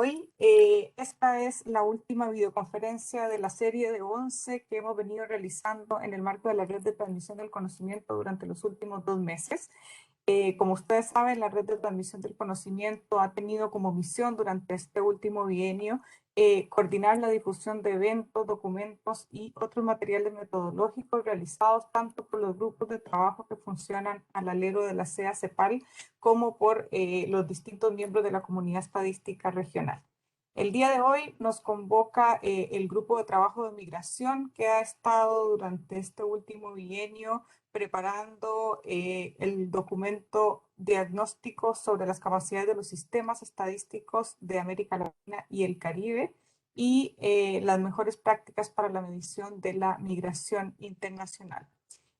hoy. Esta es la última videoconferencia de la serie de 11 que hemos venido realizando en el marco de la red de transmisión del conocimiento durante los últimos 2 meses. Como ustedes saben, la red de transmisión del conocimiento ha tenido como misión durante este último bienio coordinar la difusión de eventos, documentos y otros materiales metodológicos realizados tanto por los grupos de trabajo que funcionan al alero de la CEA-CEPAL como por los distintos miembros de la comunidad estadística regional. El día de hoy nos convoca el grupo de trabajo de migración que ha estado durante este último bienio preparando el documento diagnóstico sobre las capacidades de los sistemas estadísticos de América Latina y el Caribe y las mejores prácticas para la medición de la migración internacional.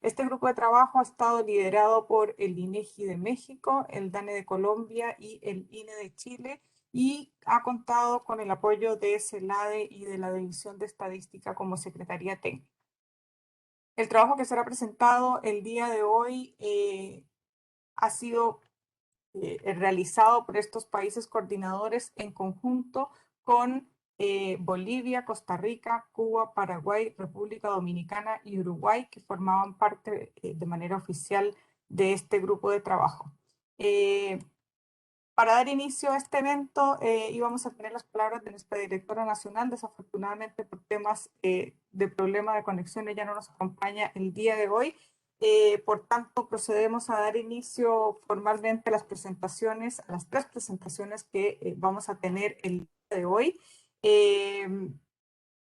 Este grupo de trabajo ha estado liderado por el INEGI de México, el DANE de Colombia y el INE de Chile, y ha contado con el apoyo de CELADE y de la División de Estadística como Secretaría Técnica. El trabajo que será presentado el día de hoy ha sido realizado por estos países coordinadores en conjunto con Bolivia, Costa Rica, Cuba, Paraguay, República Dominicana y Uruguay, que formaban parte de manera oficial de este grupo de trabajo. Para dar inicio a este evento, íbamos a tener las palabras de nuestra directora nacional. Desafortunadamente, por temas de problema de conexión, ella no nos acompaña el día de hoy. Por tanto, procedemos a dar inicio formalmente a las presentaciones, a las 3 presentaciones que vamos a tener el día de hoy,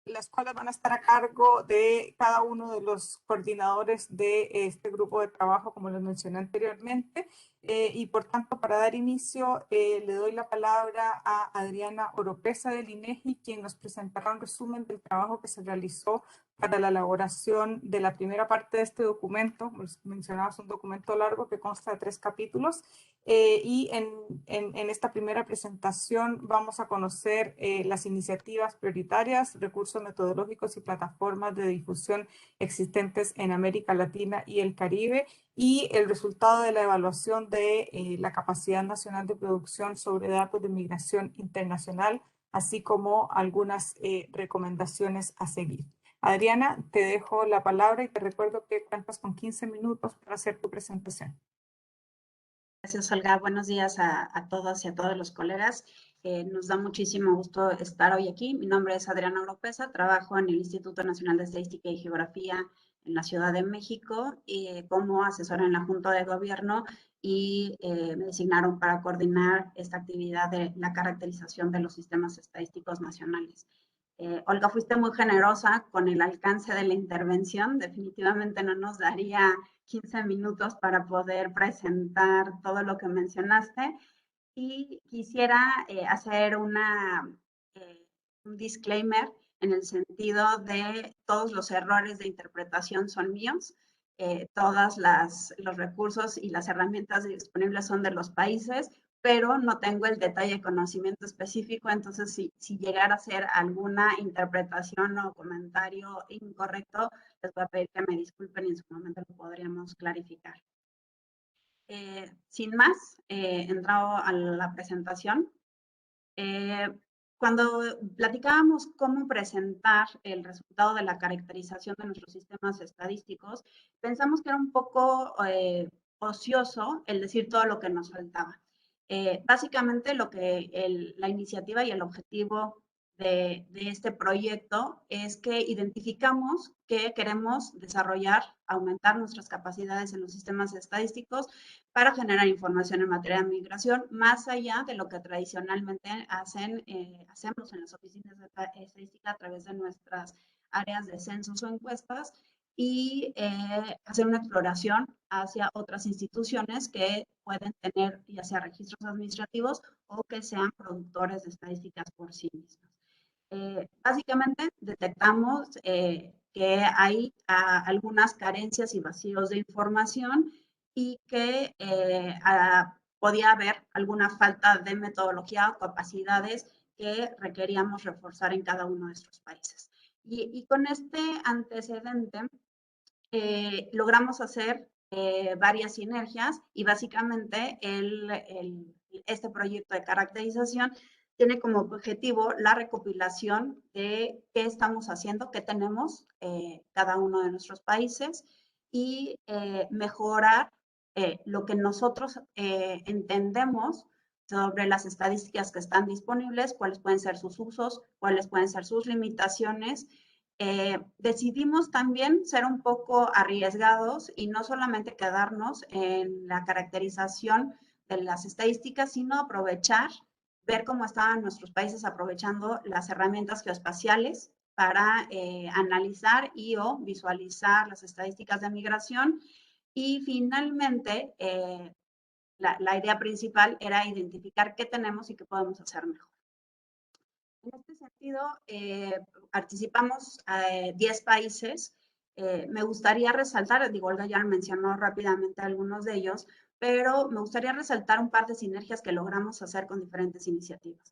las cuales van a estar a cargo de cada uno de los coordinadores de este grupo de trabajo, como les mencioné anteriormente. Y por tanto, para dar inicio, le doy la palabra a Adriana Oropesa del INEGI, quien nos presentará un resumen del trabajo que se realizó para la elaboración de la primera parte de este documento. Como mencionaba, es un documento largo que consta de 3 capítulos. Y en esta primera presentación vamos a conocer las iniciativas prioritarias, recursos metodológicos y plataformas de difusión existentes en América Latina y el Caribe, y el resultado de la evaluación de la capacidad nacional de producción sobre datos de migración internacional, así como algunas recomendaciones a seguir. Adriana, te dejo la palabra y te recuerdo que cuentas con 15 minutos para hacer tu presentación. Gracias, Olga. Buenos días a todas y a todos los colegas. Nos da muchísimo gusto estar hoy aquí. Mi nombre es Adriana Oropesa, trabajo en el Instituto Nacional de Estadística y Geografía en la Ciudad de México como asesora en la Junta de Gobierno, y me designaron para coordinar esta actividad de la caracterización de los sistemas estadísticos nacionales. Olga, fuiste muy generosa con el alcance de la intervención. Definitivamente no nos daría 15 minutos para poder presentar todo lo que mencionaste, y quisiera hacer un disclaimer en el sentido de todos los errores de interpretación son míos. Todos los recursos y las herramientas disponibles son de los países, pero no tengo el detalle de conocimiento específico. Entonces, si llegara a ser alguna interpretación o comentario incorrecto, les voy a pedir que me disculpen y en su momento lo podríamos clarificar. Sin más, entrado a la presentación. Cuando platicábamos cómo presentar el resultado de la caracterización de nuestros sistemas estadísticos, pensamos que era un poco ocioso el decir todo lo que nos faltaba. Básicamente la iniciativa y el objetivo de este proyecto es que identificamos que queremos desarrollar, aumentar nuestras capacidades en los sistemas estadísticos para generar información en materia de migración, más allá de lo que tradicionalmente hacemos en las oficinas de estadística a través de nuestras áreas de censos o encuestas, y hacer una exploración hacia otras instituciones que pueden tener ya sea registros administrativos o que sean productores de estadísticas por sí mismos. Básicamente detectamos que hay algunas carencias y vacíos de información, y que podía haber alguna falta de metodología o capacidades que requeríamos reforzar en cada uno de estos países. Y con este antecedente logramos hacer varias sinergias, y básicamente este proyecto de caracterización tiene como objetivo la recopilación de qué estamos haciendo, qué tenemos cada uno de nuestros países y mejorar lo que nosotros entendemos sobre las estadísticas que están disponibles, cuáles pueden ser sus usos, cuáles pueden ser sus limitaciones. Decidimos también ser un poco arriesgados y no solamente quedarnos en la caracterización de las estadísticas, sino aprovechar, ver cómo estaban nuestros países aprovechando las herramientas geoespaciales para analizar y o visualizar las estadísticas de migración. Y finalmente, la idea principal era identificar qué tenemos y qué podemos hacer mejor. En este sentido, participamos 10 países. Me gustaría resaltar, digo, Olga ya mencionó rápidamente algunos de ellos, pero me gustaría resaltar un par de sinergias que logramos hacer con diferentes iniciativas.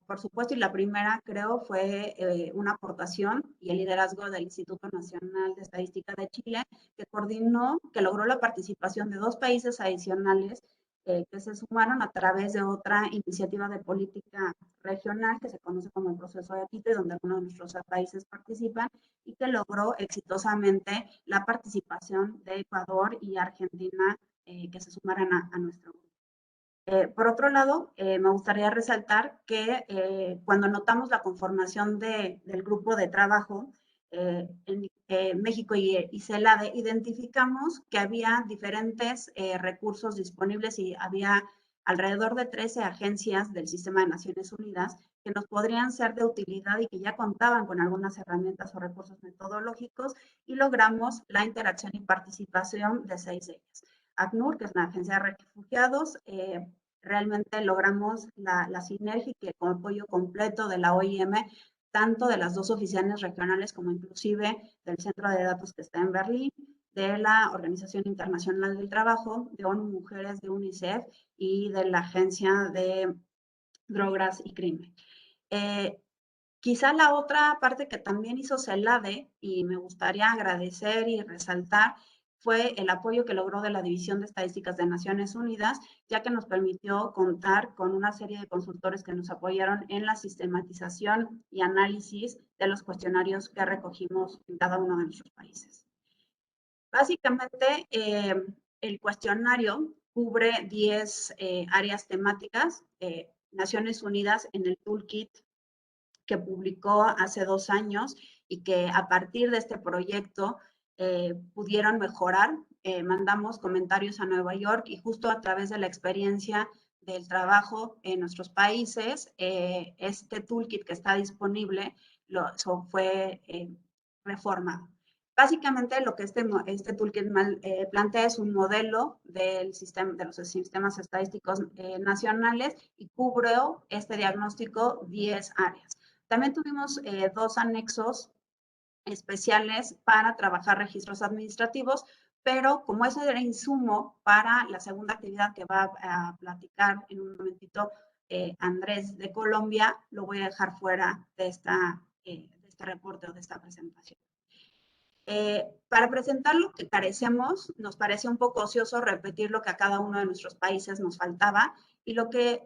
Por supuesto, y la primera creo fue una aportación y el liderazgo del Instituto Nacional de Estadística de Chile, que coordinó, que logró la participación de 2 países adicionales que se sumaron a través de otra iniciativa de política regional que se conoce como el proceso de Quito, donde algunos de nuestros países participan y que logró exitosamente la participación de Ecuador y Argentina que se sumaran a nuestro grupo. Por otro lado, me gustaría resaltar que cuando notamos la conformación del grupo de trabajo en México y CELADE, identificamos que había diferentes recursos disponibles y había alrededor de 13 agencias del Sistema de Naciones Unidas que nos podrían ser de utilidad y que ya contaban con algunas herramientas o recursos metodológicos y logramos la interacción y participación de 6 de ellas. ACNUR, que es una agencia de refugiados, realmente logramos la sinergia y el apoyo completo de la OIM, tanto de las 2 oficinas regionales como inclusive del centro de datos que está en Berlín, de la Organización Internacional del Trabajo, de ONU Mujeres, de UNICEF y de la Agencia de Drogas y Crimen. Quizá la otra parte que también hizo CELADE, y me gustaría agradecer y resaltar, fue el apoyo que logró de la División de Estadísticas de Naciones Unidas, ya que nos permitió contar con una serie de consultores que nos apoyaron en la sistematización y análisis de los cuestionarios que recogimos en cada uno de nuestros países. Básicamente, el cuestionario cubre 10 áreas temáticas. Naciones Unidas en el toolkit que publicó hace 2 años y que a partir de este proyecto pudieron mejorar. Mandamos comentarios a Nueva York y justo a través de la experiencia del trabajo en nuestros países, este toolkit que está disponible fue reformado. Básicamente lo que este toolkit plantea es un modelo del sistema, de los sistemas estadísticos nacionales y cubre este diagnóstico 10 áreas. También tuvimos 2 anexos especiales para trabajar registros administrativos, pero como ese era insumo para la segunda actividad que va a platicar en un momentito Andrés de Colombia, lo voy a dejar fuera de este reporte o de esta presentación. Para presentar lo que carecemos, nos parece un poco ocioso repetir lo que a cada uno de nuestros países nos faltaba y lo que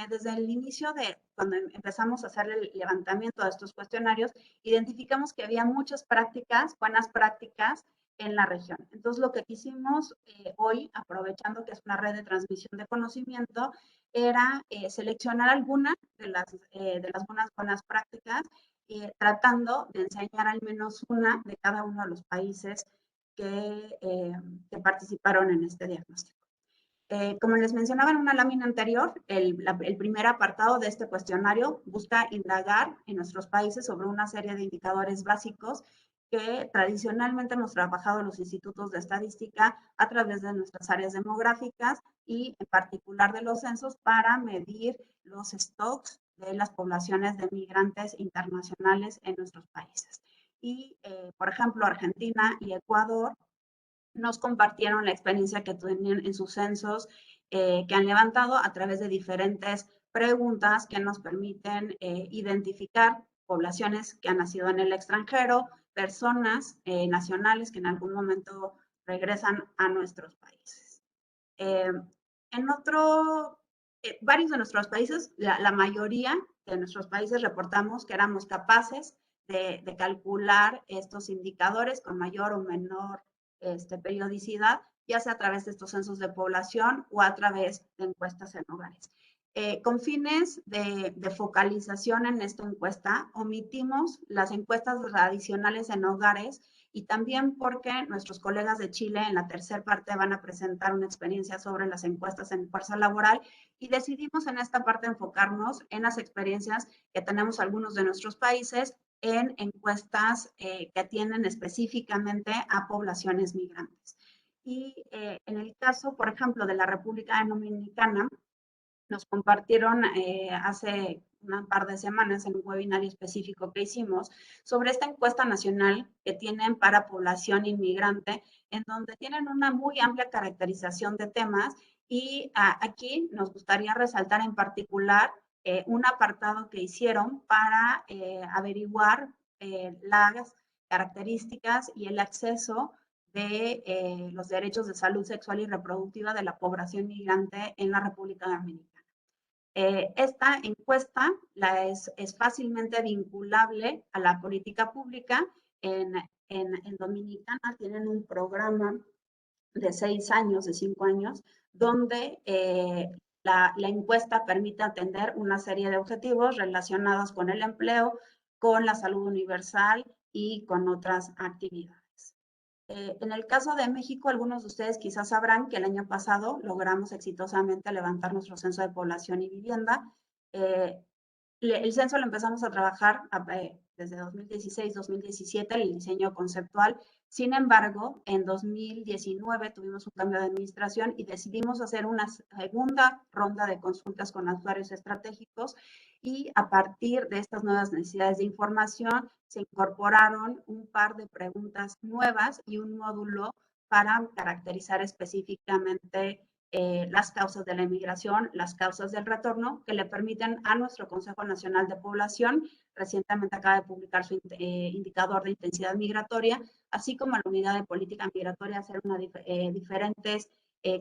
desde el inicio de cuando empezamos a hacer el levantamiento de estos cuestionarios, identificamos que había muchas prácticas, buenas prácticas en la región. Entonces, lo que quisimos hoy, aprovechando que es una red de transmisión de conocimiento, era seleccionar algunas de las buenas prácticas tratando de enseñar al menos una de cada uno de los países que participaron en este diagnóstico. Como les mencionaba en una lámina anterior, el primer apartado de este cuestionario busca indagar en nuestros países sobre una serie de indicadores básicos que tradicionalmente hemos trabajado en los institutos de estadística a través de nuestras áreas demográficas y en particular de los censos para medir los stocks de las poblaciones de migrantes internacionales en nuestros países. Y, por ejemplo, Argentina y Ecuador nos compartieron la experiencia que tenían en sus censos que han levantado a través de diferentes preguntas que nos permiten identificar poblaciones que han nacido en el extranjero, personas nacionales que en algún momento regresan a nuestros países. En otro varios de nuestros países, la mayoría de nuestros países reportamos que éramos capaces de calcular estos indicadores con mayor o menor periodicidad, ya sea a través de estos censos de población o a través de encuestas en hogares. Con fines de focalización en esta encuesta, omitimos las encuestas tradicionales en hogares y también porque nuestros colegas de Chile en la tercera parte van a presentar una experiencia sobre las encuestas en fuerza laboral y decidimos en esta parte enfocarnos en las experiencias que tenemos algunos de nuestros países en encuestas que atienden específicamente a poblaciones migrantes. Y en el caso, por ejemplo, de la República Dominicana, nos compartieron hace un par de semanas en un webinario específico que hicimos sobre esta encuesta nacional que tienen para población inmigrante, en donde tienen una muy amplia caracterización de temas y aquí nos gustaría resaltar en particular un apartado que hicieron para averiguar las características y el acceso de los derechos de salud sexual y reproductiva de la población migrante en la República Dominicana. Esta encuesta es fácilmente vinculable a la política pública. En Dominicana tienen un programa de 6 años, de 5 años, donde la encuesta permite atender una serie de objetivos relacionados con el empleo, con la salud universal y con otras actividades. En el caso de México, algunos de ustedes quizás sabrán que el año pasado logramos exitosamente levantar nuestro censo de población y vivienda. El censo lo empezamos a trabajar desde 2016-2017, el diseño conceptual. Sin embargo, en 2019 tuvimos un cambio de administración y decidimos hacer una segunda ronda de consultas con usuarios estratégicos y a partir de estas nuevas necesidades de información se incorporaron un par de preguntas nuevas y un módulo para caracterizar específicamente las causas de la inmigración, las causas del retorno, que le permiten a nuestro Consejo Nacional de Población, recientemente acaba de publicar su indicador de intensidad migratoria, así como a la Unidad de Política Migratoria, hacer diferentes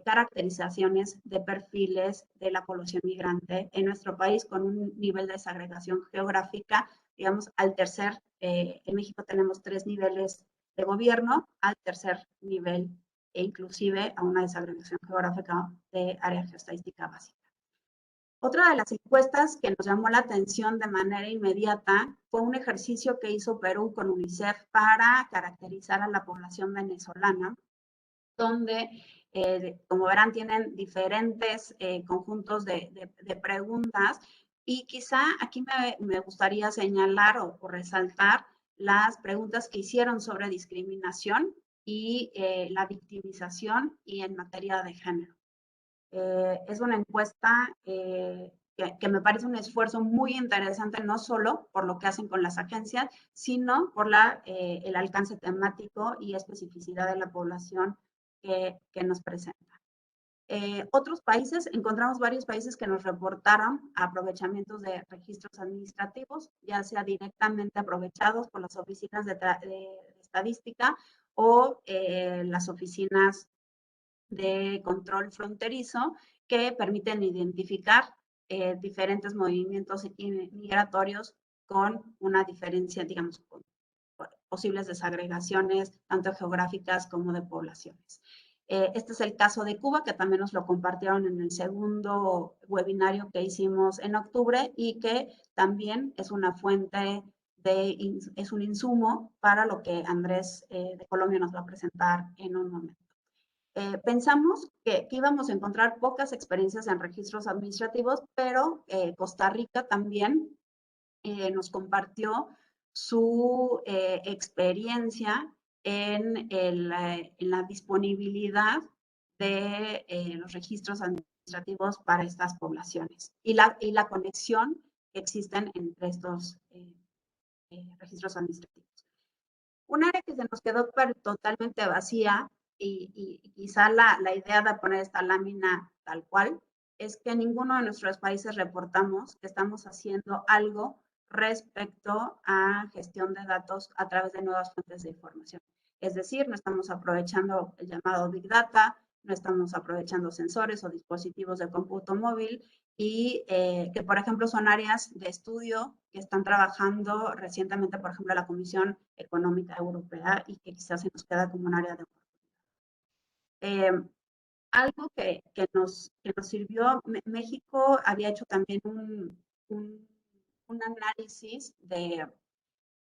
caracterizaciones de perfiles de la población migrante en nuestro país con un nivel de desagregación geográfica, digamos, en México tenemos 3 niveles de gobierno, al tercer nivel e inclusive a una desagregación geográfica de área geoestadística básica. Otra de las encuestas que nos llamó la atención de manera inmediata fue un ejercicio que hizo Perú con UNICEF para caracterizar a la población venezolana, donde, como verán, tienen diferentes conjuntos de preguntas y quizá aquí me gustaría señalar o resaltar las preguntas que hicieron sobre discriminación y la victimización y en materia de género. Es una encuesta que me parece un esfuerzo muy interesante, no solo por lo que hacen con las agencias, sino por el alcance temático y especificidad de la población que nos presenta. Otros países, encontramos varios países que nos reportaron aprovechamientos de registros administrativos, ya sea directamente aprovechados por las oficinas de estadística o las oficinas de control fronterizo que permiten identificar diferentes movimientos migratorios con una diferencia, digamos, con posibles desagregaciones, tanto geográficas como de poblaciones. Este es el caso de Cuba, que también nos lo compartieron en el segundo webinario que hicimos en octubre y que también es una fuente es un insumo para lo que Andrés de Colombia nos va a presentar en un momento. Pensamos que íbamos a encontrar pocas experiencias en registros administrativos, pero Costa Rica también nos compartió su experiencia en la disponibilidad de los registros administrativos para estas poblaciones y la conexión que existen entre estos registros administrativos. Un área que se nos quedó totalmente vacía y quizá la idea de poner esta lámina tal cual es que en ninguno de nuestros países reportamos que estamos haciendo algo respecto a gestión de datos a través de nuevas fuentes de información. Es decir, no estamos aprovechando el llamado Big Data, no estamos aprovechando sensores o dispositivos de cómputo móvil y que, por ejemplo, son áreas de estudio que están trabajando recientemente, por ejemplo, la Comisión Económica Europea y que quizás se nos queda como un área de oportunidad. Algo que nos sirvió, México había hecho también un análisis de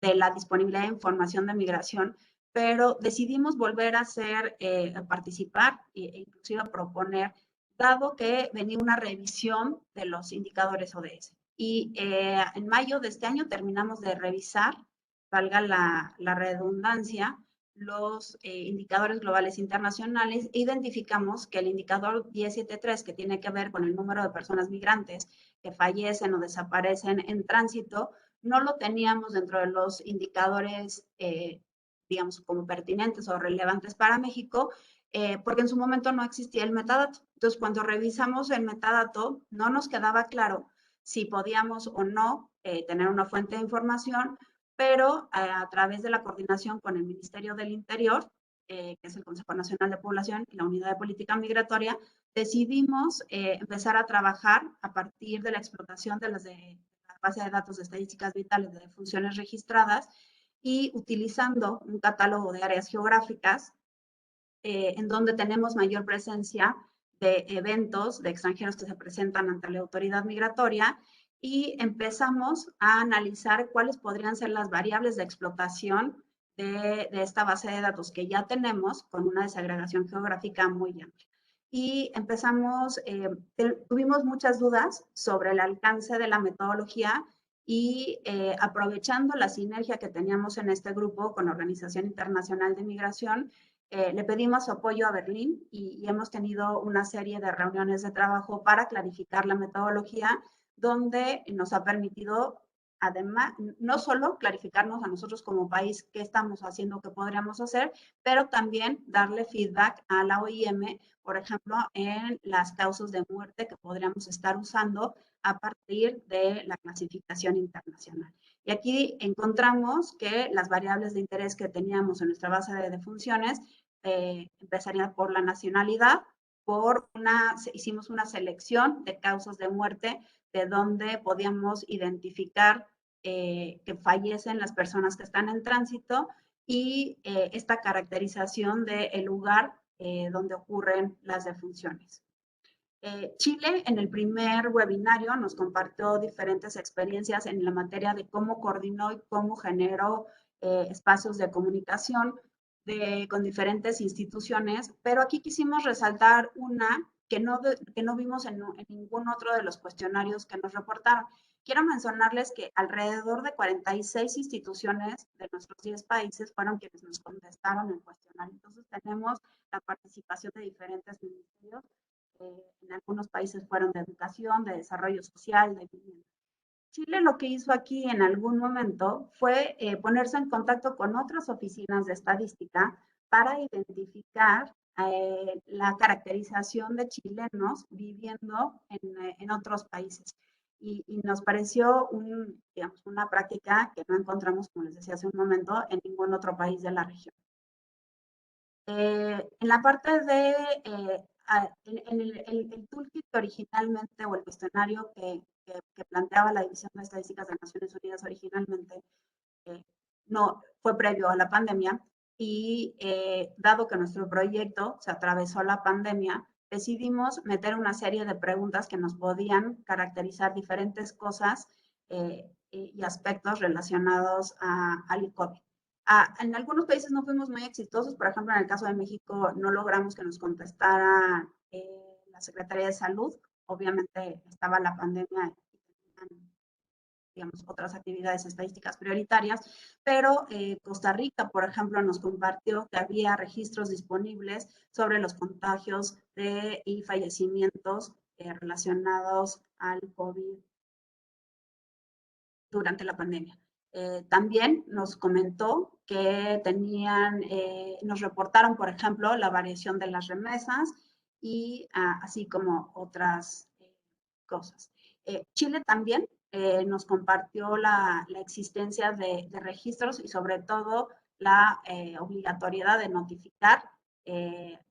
la disponibilidad de información de migración, pero decidimos volver a hacer, a participar e inclusive a proponer, dado que venía una revisión de los indicadores ODS. Y en mayo de este año terminamos de revisar, valga la redundancia, los indicadores globales internacionales e identificamos que el indicador 1073, que tiene que ver con el número de personas migrantes que fallecen o desaparecen en tránsito, no lo teníamos dentro de los indicadores, digamos, como pertinentes o relevantes para México, porque en su momento no existía el metadato. Entonces, cuando revisamos el metadato, no nos quedaba claro si podíamos o no tener una fuente de información, pero a través de la coordinación con el Ministerio del Interior, que es el Consejo Nacional de Población y la Unidad de Política Migratoria, decidimos empezar a trabajar a partir de la explotación de la base de datos de estadísticas vitales de funciones registradas y utilizando un catálogo de áreas geográficas en donde tenemos mayor presencia de eventos de extranjeros que se presentan ante la autoridad migratoria y empezamos a analizar cuáles podrían ser las variables de explotación de esta base de datos que ya tenemos con una desagregación geográfica muy amplia. Y empezamos, tuvimos muchas dudas sobre el alcance de la metodología y aprovechando la sinergia que teníamos en este grupo con la Organización Internacional de Migración, le pedimos apoyo a Berlín y hemos tenido una serie de reuniones de trabajo para clarificar la metodología, donde nos ha permitido, además, no solo clarificarnos a nosotros como país qué estamos haciendo, qué podríamos hacer, pero también darle feedback a la OIM, por ejemplo, en las causas de muerte que podríamos estar usando a partir de la clasificación internacional. Y aquí encontramos que las variables de interés que teníamos en nuestra base de funciones empezaría por la nacionalidad, hicimos una selección de causas de muerte de donde podíamos identificar que fallecen las personas que están en tránsito y esta caracterización del lugar donde ocurren las defunciones. Chile en el primer webinario nos compartió diferentes experiencias en la materia de cómo coordinó y cómo generó espacios de comunicación con diferentes instituciones, pero aquí quisimos resaltar una que no vimos en ningún otro de los cuestionarios que nos reportaron. Quiero mencionarles que alrededor de 46 instituciones de nuestros 10 países fueron quienes nos contestaron el cuestionario. Entonces tenemos la participación de diferentes ministerios. En algunos países fueron de educación, de desarrollo social, de vivienda. Chile lo que hizo aquí en algún momento fue ponerse en contacto con otras oficinas de estadística para identificar la caracterización de chilenos viviendo en otros países. Y nos pareció digamos, una práctica que no encontramos, como les decía hace un momento, en ningún otro país de la región. En la parte de, en el toolkit que originalmente, o el cuestionario que planteaba la División de Estadísticas de Naciones Unidas originalmente, no fue previo a la pandemia y dado que nuestro proyecto se atravesó la pandemia, decidimos meter una serie de preguntas que nos podían caracterizar diferentes cosas y aspectos relacionados al COVID. En algunos países no fuimos muy exitosos, por ejemplo, en el caso de México no logramos que nos contestara la Secretaría de Salud, obviamente estaba la pandemia y digamos, otras actividades estadísticas prioritarias, pero Costa Rica, por ejemplo, nos compartió que había registros disponibles sobre los contagios y fallecimientos relacionados al COVID durante la pandemia. También nos comentó que nos reportaron, por ejemplo, la variación de las remesas y así como otras cosas. Chile también nos compartió la existencia de registros y sobre todo la obligatoriedad de notificar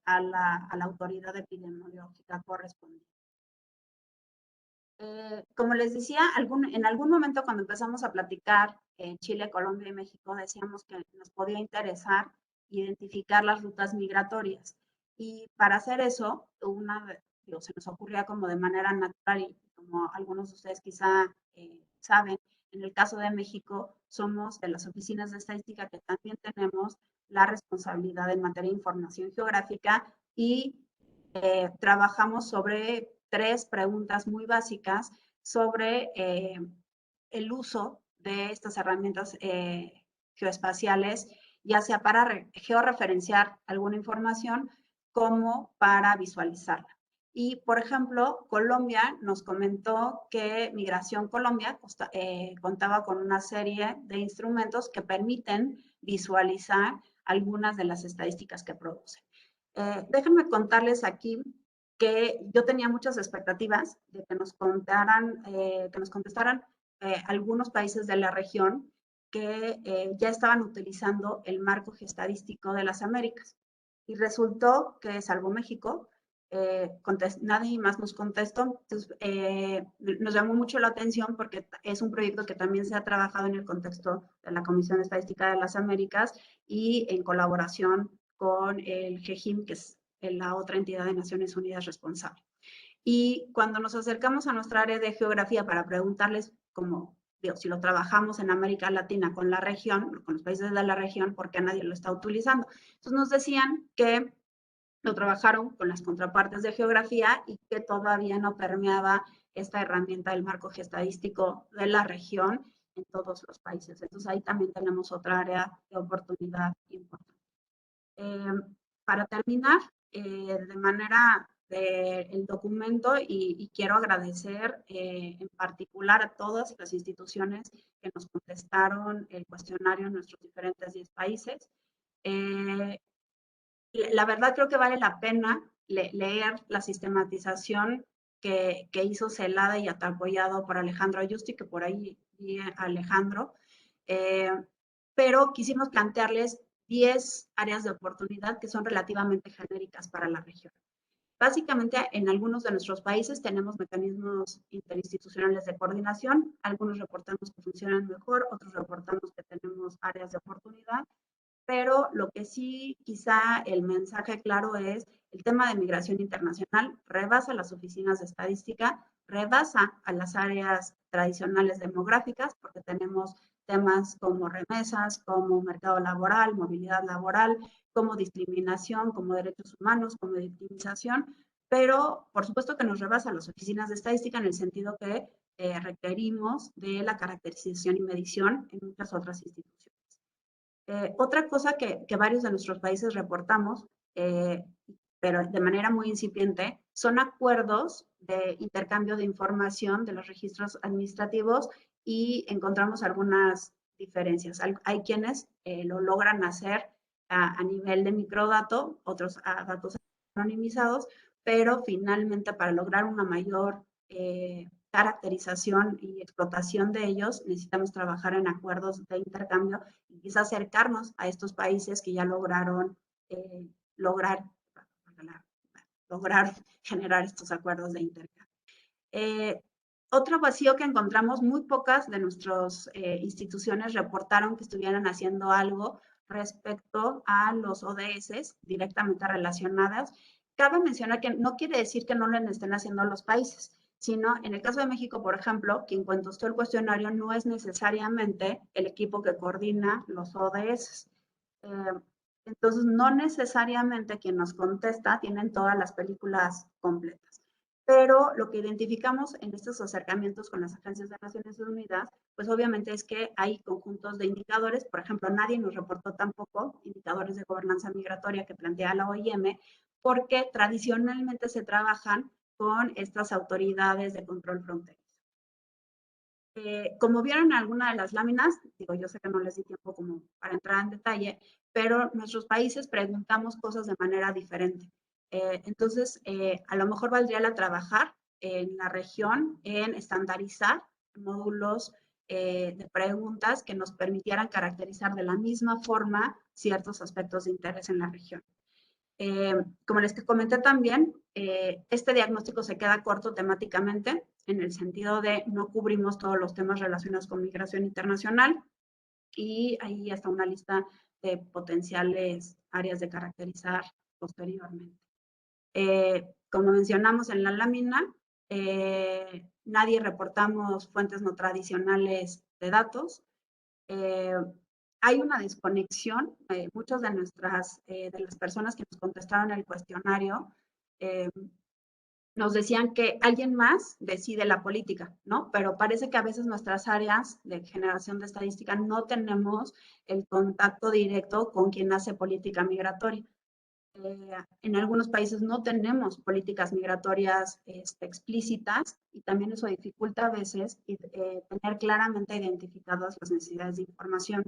a la autoridad epidemiológica correspondiente. Como les decía, en algún momento cuando empezamos a platicar Chile, Colombia y México, decíamos que nos podía interesar identificar las rutas migratorias. Y para hacer eso, se nos ocurría como de manera natural y como algunos de ustedes quizá saben, en el caso de México, somos de las oficinas de estadística que también tenemos la responsabilidad en materia de información geográfica y trabajamos sobre 3 preguntas muy básicas sobre el uso de estas herramientas geoespaciales, ya sea para georreferenciar alguna información como para visualizarla. Y, por ejemplo, Colombia nos comentó que Migración Colombia contaba con una serie de instrumentos que permiten visualizar algunas de las estadísticas que producen. Déjenme contarles aquí que yo tenía muchas expectativas de que nos contaran, que nos contestaran algunos países de la región que ya estaban utilizando el marco geostadístico de las Américas. Y resultó que, salvo México, nadie más nos contestó. Entonces, nos llamó mucho la atención porque es un proyecto que también se ha trabajado en el contexto de la Comisión Estadística de las Américas y en colaboración con el GEJIM, que es la otra entidad de Naciones Unidas responsable. Y cuando nos acercamos a nuestra área de geografía para preguntarles cómo, si lo trabajamos en América Latina con la región, con los países de la región, ¿por qué nadie lo está utilizando? Entonces nos decían que lo trabajaron con las contrapartes de geografía y que todavía no permeaba esta herramienta del marco geostadístico de la región en todos los países. Entonces ahí también tenemos otra área de oportunidad importante. Para terminar, de manera del documento, y quiero agradecer en particular a todas las instituciones que nos contestaron el cuestionario en nuestros diferentes 10 países. La verdad creo que vale la pena leer la sistematización que hizo Celada y apoyado por Alejandro Ayusti, que por ahí vi a Alejandro, pero quisimos plantearles 10 áreas de oportunidad que son relativamente genéricas para la región. Básicamente, en algunos de nuestros países tenemos mecanismos interinstitucionales de coordinación, algunos reportamos que funcionan mejor, otros reportamos que tenemos áreas de oportunidad, pero lo que sí quizá el mensaje claro es el tema de migración internacional rebasa las oficinas de estadística, rebasa a las áreas tradicionales demográficas, porque tenemos temas como remesas, como mercado laboral, movilidad laboral, como discriminación, como derechos humanos, como victimización, pero por supuesto que nos rebasa las oficinas de estadística en el sentido que requerimos de la caracterización y medición en muchas otras instituciones. Otra cosa que varios de nuestros países reportamos, pero de manera muy incipiente, son acuerdos de intercambio de información de los registros administrativos y encontramos algunas diferencias. Hay quienes lo logran hacer a nivel de microdato, otros a datos anonimizados, pero finalmente para lograr una mayor caracterización y explotación de ellos, necesitamos trabajar en acuerdos de intercambio y quizás acercarnos a estos países que ya lograron lograr generar estos acuerdos de intercambio. Otro vacío que encontramos, muy pocas de nuestras instituciones reportaron que estuvieran haciendo algo respecto a los ODS directamente relacionadas. Cabe mencionar que no quiere decir que no lo estén haciendo los países, sino en el caso de México, por ejemplo, quien contestó el cuestionario no es necesariamente el equipo que coordina los ODS. Entonces, no necesariamente quien nos contesta tienen todas las películas completas. Pero lo que identificamos en estos acercamientos con las agencias de Naciones Unidas, pues obviamente es que hay conjuntos de indicadores. Por ejemplo, nadie nos reportó tampoco indicadores de gobernanza migratoria que plantea la OIM, porque tradicionalmente se trabajan con estas autoridades de control fronterizo. Como vieron en alguna de las láminas, digo, yo sé que no les di tiempo como para entrar en detalle, pero nuestros países preguntamos cosas de manera diferente. Entonces, a lo mejor valdría la trabajar en la región en estandarizar módulos de preguntas que nos permitieran caracterizar de la misma forma ciertos aspectos de interés en la región. Como les comenté también, este diagnóstico se queda corto temáticamente. en el sentido de no cubrimos todos los temas relacionados con migración internacional, y ahí está una lista de potenciales áreas de caracterizar posteriormente. Como mencionamos en la lámina, nadie reportamos fuentes no tradicionales de datos. Hay una desconexión. Muchas de de las personas que nos contestaron el cuestionario nos decían que alguien más decide la política, ¿no? Pero parece que a veces nuestras áreas de generación de estadística no tenemos el contacto directo con quien hace política migratoria. En algunos países no tenemos políticas migratorias explícitas, y también eso dificulta a veces tener claramente identificadas las necesidades de información.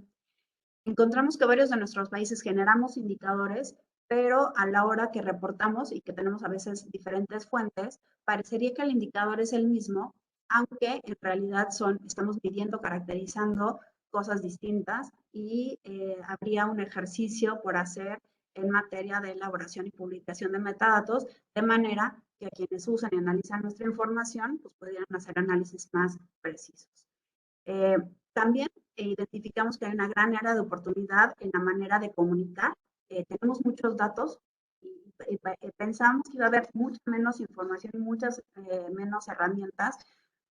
Encontramos que varios de nuestros países generamos indicadores, pero a la hora que reportamos y que tenemos a veces diferentes fuentes, parecería que el indicador es el mismo, aunque en realidad estamos midiendo, caracterizando cosas distintas, y habría un ejercicio por hacer en materia de elaboración y publicación de metadatos, de manera que a quienes usan y analizan nuestra información pues pudieran hacer análisis más precisos. También identificamos que hay una gran área de oportunidad en la manera de comunicar. Tenemos muchos datos y pensamos que iba a haber mucha menos información, muchas menos herramientas,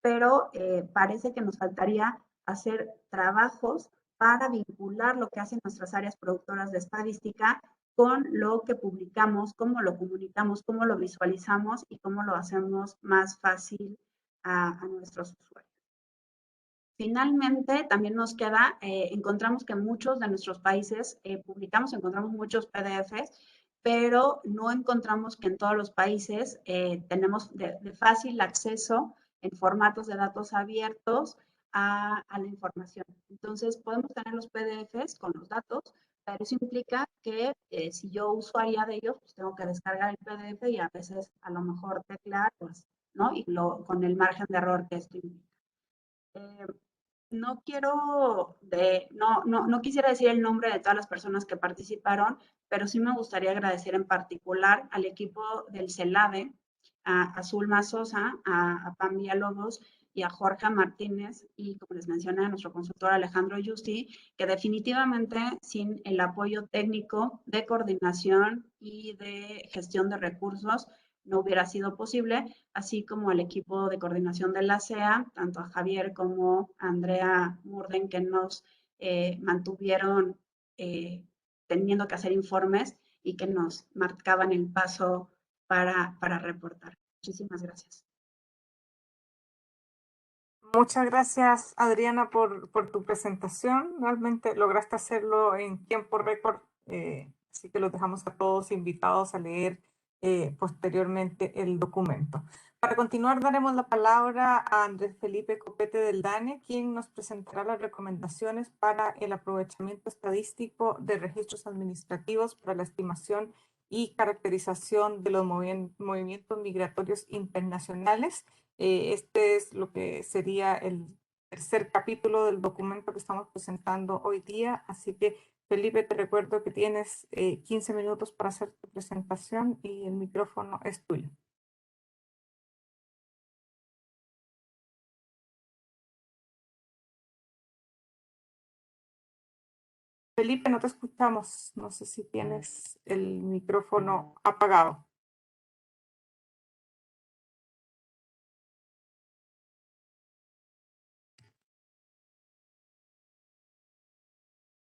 pero parece que nos faltaría hacer trabajos para vincular lo que hacen nuestras áreas productoras de estadística con lo que publicamos, cómo lo comunicamos, cómo lo visualizamos y cómo lo hacemos más fácil a nuestros usuarios. Finalmente, también nos queda, encontramos que muchos de nuestros países encontramos muchos PDFs, pero no encontramos que en todos los países tenemos de fácil acceso en formatos de datos abiertos a la información. Entonces, podemos tener los PDFs con los datos, pero eso implica que si yo usuaria de ellos, pues tengo que descargar el PDF y a veces a lo mejor teclear, pues, ¿no? Y con el margen de error que esto implica. No no quisiera decir el nombre de todas las personas que participaron, pero sí me gustaría agradecer en particular al equipo del CELADE, a Zulma Sosa, a Pam Villalobos y a Jorge Martínez, y como les mencioné, a nuestro consultor Alejandro Yusti, que definitivamente sin el apoyo técnico de coordinación y de gestión de recursos no hubiera sido posible, así como al equipo de coordinación de la CEA, tanto a Javier como a Andrea Murden, que nos mantuvieron teniendo que hacer informes y que nos marcaban el paso para reportar. Muchísimas gracias. Muchas gracias, Adriana, por tu presentación. Realmente lograste hacerlo en tiempo récord, así que los dejamos a todos invitados a leer posteriormente el documento. Para continuar, daremos la palabra a Andrés Felipe Copete del DANE, quien nos presentará las recomendaciones para el aprovechamiento estadístico de registros administrativos para la estimación y caracterización de los movimientos migratorios internacionales. Este es lo que sería el tercer capítulo del documento que estamos presentando hoy día. Así que, Felipe, te recuerdo que tienes 15 minutos para hacer tu presentación y el micrófono es tuyo. Felipe, no te escuchamos. No sé si tienes el micrófono apagado.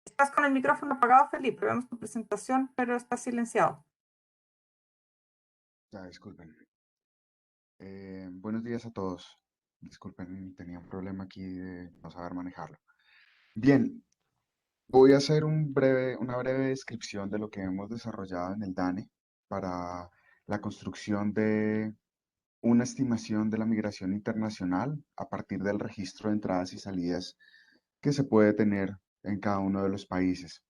Estás con el micrófono apagado, Felipe. Vemos tu presentación, pero está silenciado. Ya, disculpen. Buenos días a todos. Disculpen, tenía un problema aquí de no saber manejarlo. Bien, voy a hacer una breve descripción de lo que hemos desarrollado en el DANE para la construcción de una estimación de la migración internacional a partir del registro de entradas y salidas que se puede tener en cada uno de los países.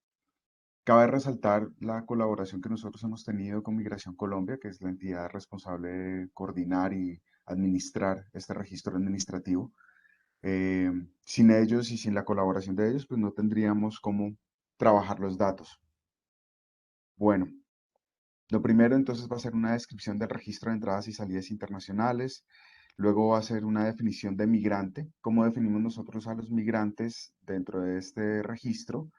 Cabe resaltar la colaboración que nosotros hemos tenido con Migración Colombia, que es la entidad responsable de coordinar y administrar este registro administrativo. Sin ellos y sin la colaboración de ellos, pues no tendríamos cómo trabajar los datos. Bueno, lo primero entonces va a ser una descripción del registro de entradas y salidas internacionales. Luego va a ser una definición de migrante, cómo definimos nosotros a los migrantes dentro de este registro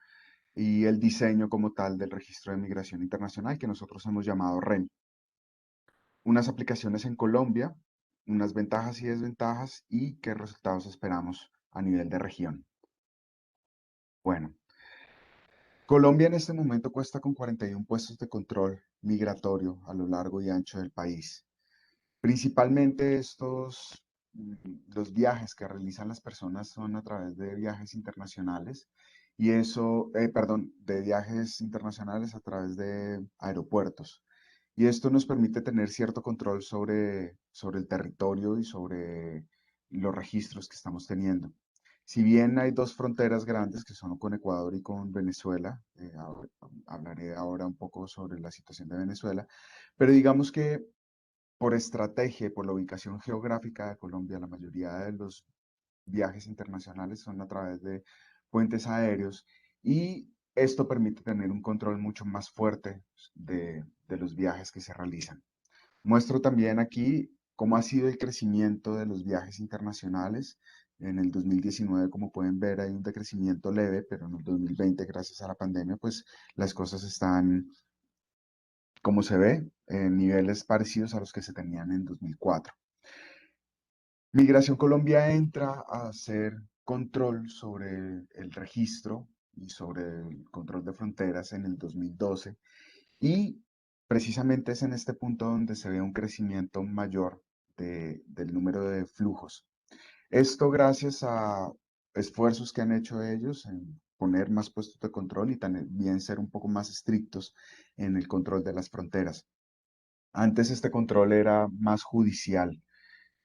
y el diseño como tal del registro de migración internacional que nosotros hemos llamado REM. Unas aplicaciones en Colombia, unas ventajas y desventajas y qué resultados esperamos a nivel de región. Bueno, Colombia en este momento cuenta con 41 puestos de control migratorio a lo largo y ancho del país. Principalmente los viajes que realizan las personas son a través de viajes internacionales y eso, perdón, de viajes internacionales a través de aeropuertos. Y esto nos permite tener cierto control sobre el territorio y sobre los registros que estamos teniendo. Si bien hay dos fronteras grandes que son con Ecuador y con Venezuela, hablaré ahora un poco sobre la situación de Venezuela, pero digamos que por estrategia y por la ubicación geográfica de Colombia, la mayoría de los viajes internacionales son a través de puentes aéreos y esto permite tener un control mucho más fuerte de los viajes que se realizan. Muestro también aquí cómo ha sido el crecimiento de los viajes internacionales. En el 2019, como pueden ver, hay un decrecimiento leve, pero en el 2020, gracias a la pandemia, pues las cosas están, como se ve, en niveles parecidos a los que se tenían en 2004. Migración Colombia entra a hacer control sobre el registro y sobre el control de fronteras en el 2012 y precisamente es en este punto donde se ve un crecimiento mayor del número de flujos. Esto gracias a esfuerzos que han hecho ellos en poner más puestos de control y también ser un poco más estrictos en el control de las fronteras. Antes este control era más judicial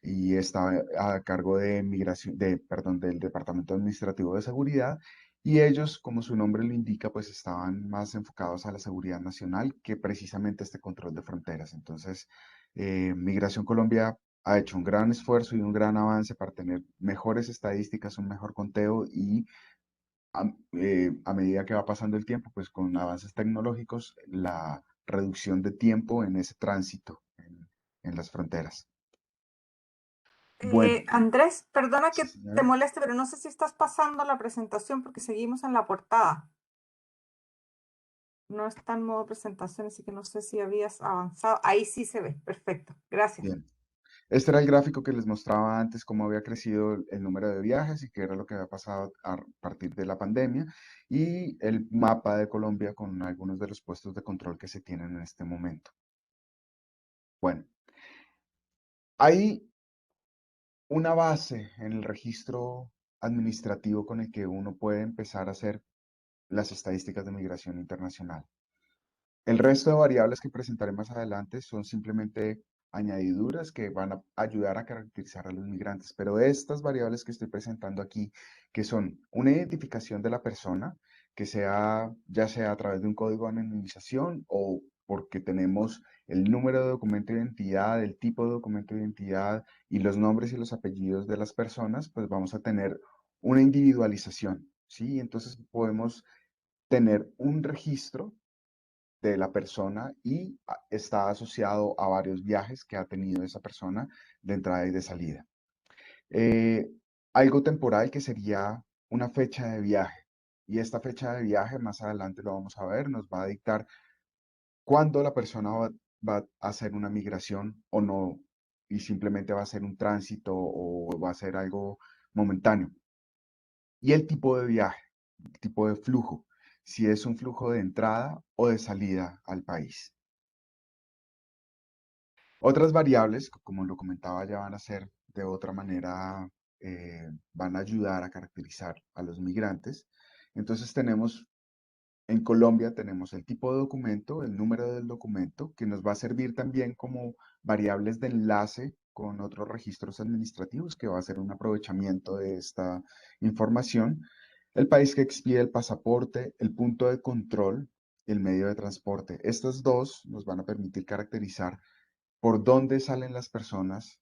y estaba a cargo de migración, perdón, del Departamento Administrativo de Seguridad, y ellos, como su nombre lo indica, pues estaban más enfocados a la seguridad nacional que precisamente este control de fronteras. Entonces, Migración Colombia ha hecho un gran esfuerzo y un gran avance para tener mejores estadísticas, un mejor conteo y a medida que va pasando el tiempo, pues con avances tecnológicos, la reducción de tiempo en ese tránsito en las fronteras. Bueno, Andrés, perdona sí, que te señora. moleste, pero no sé si estás pasando la presentación porque seguimos en la portada. No está en modo presentación, así que no sé si habías avanzado. Ahí sí se ve. Perfecto. Gracias. Bien. Este era el gráfico que les mostraba antes, cómo había crecido el número de viajes y qué era lo que había pasado a partir de la pandemia, y el mapa de Colombia con algunos de los puestos de control que se tienen en este momento. Bueno, hay una base en el registro administrativo con el que uno puede empezar a hacer las estadísticas de migración internacional. El resto de variables que presentaré más adelante son simplemente añadiduras que van a ayudar a caracterizar a los migrantes, pero estas variables que estoy presentando aquí, que son una identificación de la persona, que sea ya sea a través de un código de anonimización o porque tenemos el número de documento de identidad, el tipo de documento de identidad y los nombres y los apellidos de las personas, pues vamos a tener una individualización, ¿sí? Entonces podemos tener un registro de la persona y está asociado a varios viajes que ha tenido esa persona de entrada y de salida. Eh, Algo temporal que sería una fecha de viaje. Y esta fecha de viaje, más adelante lo vamos a ver, nos va a dictar cuándo la persona va a hacer una migración o no, y simplemente va a ser un tránsito o va a ser algo momentáneo. Y el tipo de viaje, el tipo de flujo, si es un flujo de entrada o de salida al país. Otras variables, como lo comentaba, ya van a ser de otra manera, van a ayudar a caracterizar a los migrantes. Entonces en Colombia tenemos el tipo de documento, el número del documento, que nos va a servir también como variables de enlace con otros registros administrativos, que va a ser un aprovechamiento de esta información. El país que expide el pasaporte, el punto de control, el medio de transporte. Estos dos nos van a permitir caracterizar por dónde salen las personas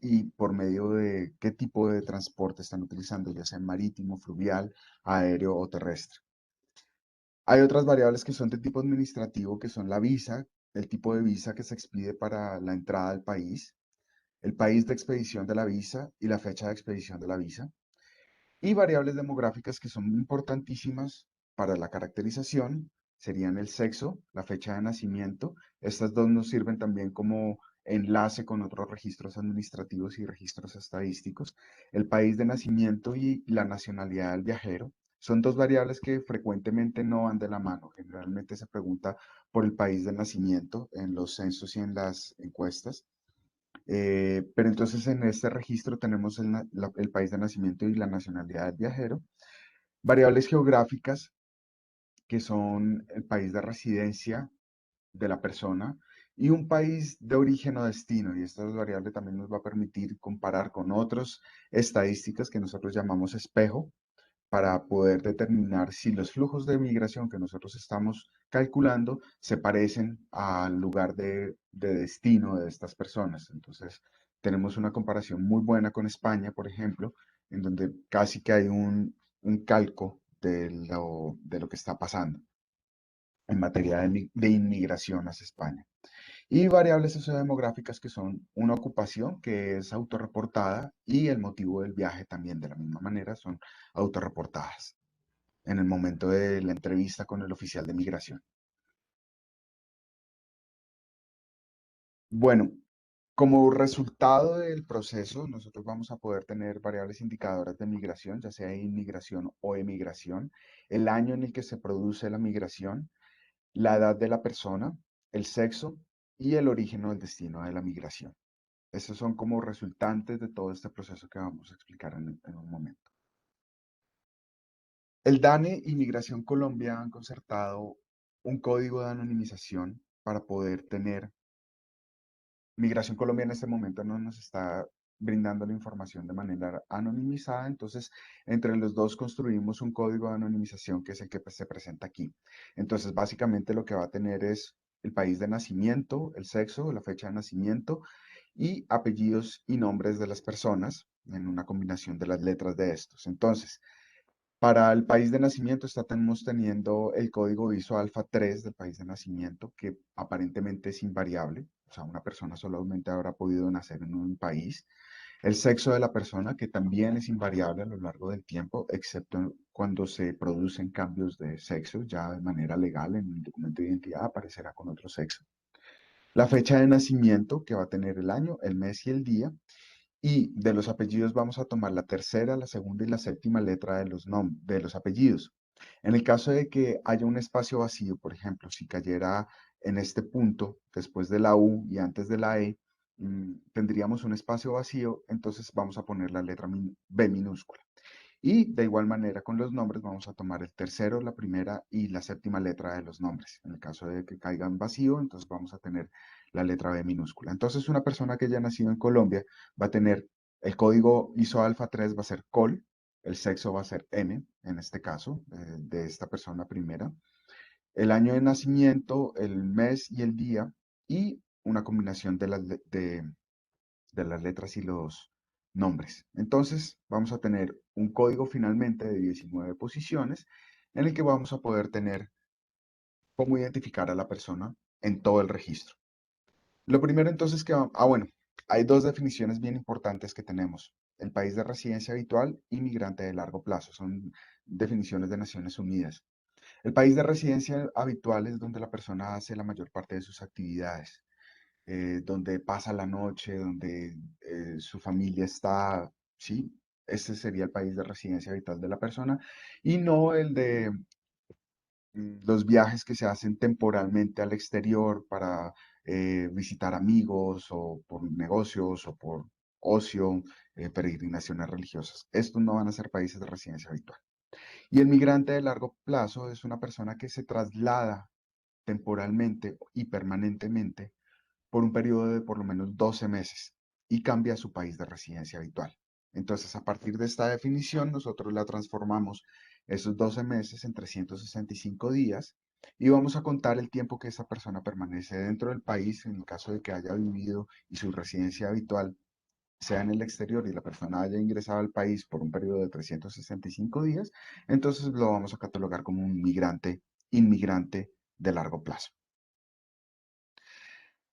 y por medio de qué tipo de transporte están utilizando, ya sea marítimo, fluvial, aéreo o terrestre. Hay otras variables que son de tipo administrativo, que son la visa, el tipo de visa que se expide para la entrada al país, el país de expedición de la visa y la fecha de expedición de la visa, y variables demográficas que son importantísimas para la caracterización serían el sexo, la fecha de nacimiento. Estas dos nos sirven también como enlace con otros registros administrativos y registros estadísticos. El país de nacimiento y la nacionalidad del viajero son dos variables que frecuentemente no van de la mano. Generalmente se pregunta por el país de nacimiento en los censos y en las encuestas. Pero entonces en este registro tenemos el país de nacimiento y la nacionalidad del viajero. Variables geográficas, que son el país de residencia de la persona y un país de origen o destino. Y esta variable también nos va a permitir comparar con otras estadísticas que nosotros llamamos espejo, para poder determinar si los flujos de migración que nosotros estamos calculando se parecen al lugar de destino de estas personas. Entonces, tenemos una comparación muy buena con España, por ejemplo, en donde casi que hay un calco de lo que está pasando en materia de inmigración hacia España. Y variables sociodemográficas que son una ocupación que es autorreportada y el motivo del viaje también de la misma manera son autorreportadas en el momento de la entrevista con el oficial de migración. Bueno, como resultado del proceso, nosotros vamos a poder tener variables indicadoras de migración, ya sea inmigración o emigración, el año en el que se produce la migración, la edad de la persona, el sexo y el origen o el destino de la migración. Esos son como resultantes de todo este proceso que vamos a explicar en un momento. El DANE y Migración Colombia han concertado un código de anonimización para poder tener. Migración Colombia en este momento no nos está brindando la información de manera anonimizada, entonces entre los dos construimos un código de anonimización que es el que se presenta aquí. Entonces básicamente lo que va a tener es el país de nacimiento, el sexo, la fecha de nacimiento y apellidos y nombres de las personas en una combinación de las letras de estos. Entonces, para el país de nacimiento estamos teniendo el código ISO alfa 3 del país de nacimiento, que aparentemente es invariable, o sea, una persona solamente habrá podido nacer en un país. El sexo de la persona, que también es invariable a lo largo del tiempo, excepto cuando se producen cambios de sexo, ya de manera legal en el documento de identidad aparecerá con otro sexo. La fecha de nacimiento, que va a tener el año, el mes y el día. Y de los apellidos vamos a tomar la tercera, la segunda y la séptima letra de los apellidos. En el caso de que haya un espacio vacío, por ejemplo, si cayera en este punto, después de la U y antes de la E, tendríamos un espacio vacío, entonces vamos a poner la letra B minúscula. Y de igual manera con los nombres vamos a tomar el tercero, la primera y la séptima letra de los nombres. En el caso de que caigan vacío, entonces vamos a tener la letra B minúscula. Entonces una persona que haya nacido en Colombia va a tener el código ISO alfa 3 va a ser COL, el sexo va a ser N, en este caso, de esta persona primera, el año de nacimiento, el mes y el día, y una combinación de las letras y los nombres. Entonces, vamos a tener un código finalmente de 19 posiciones en el que vamos a poder tener cómo identificar a la persona en todo el registro. Lo primero entonces bueno, hay dos definiciones bien importantes que tenemos. El país de residencia habitual y migrante de largo plazo. Son definiciones de Naciones Unidas. El país de residencia habitual es donde la persona hace la mayor parte de sus actividades. Donde pasa la noche, donde su familia está, ¿sí? Ese sería el país de residencia habitual de la persona y no el de los viajes que se hacen temporalmente al exterior para visitar amigos o por negocios o por ocio, peregrinaciones religiosas. Estos no van a ser países de residencia habitual. Y el migrante de largo plazo es una persona que se traslada temporalmente y permanentemente por un periodo de por lo menos 12 meses y cambia su país de residencia habitual. Entonces, a partir de esta definición, nosotros la transformamos esos 12 meses en 365 días y vamos a contar el tiempo que esa persona permanece dentro del país en el caso de que haya vivido y su residencia habitual sea en el exterior y la persona haya ingresado al país por un periodo de 365 días, entonces lo vamos a catalogar como un inmigrante de largo plazo.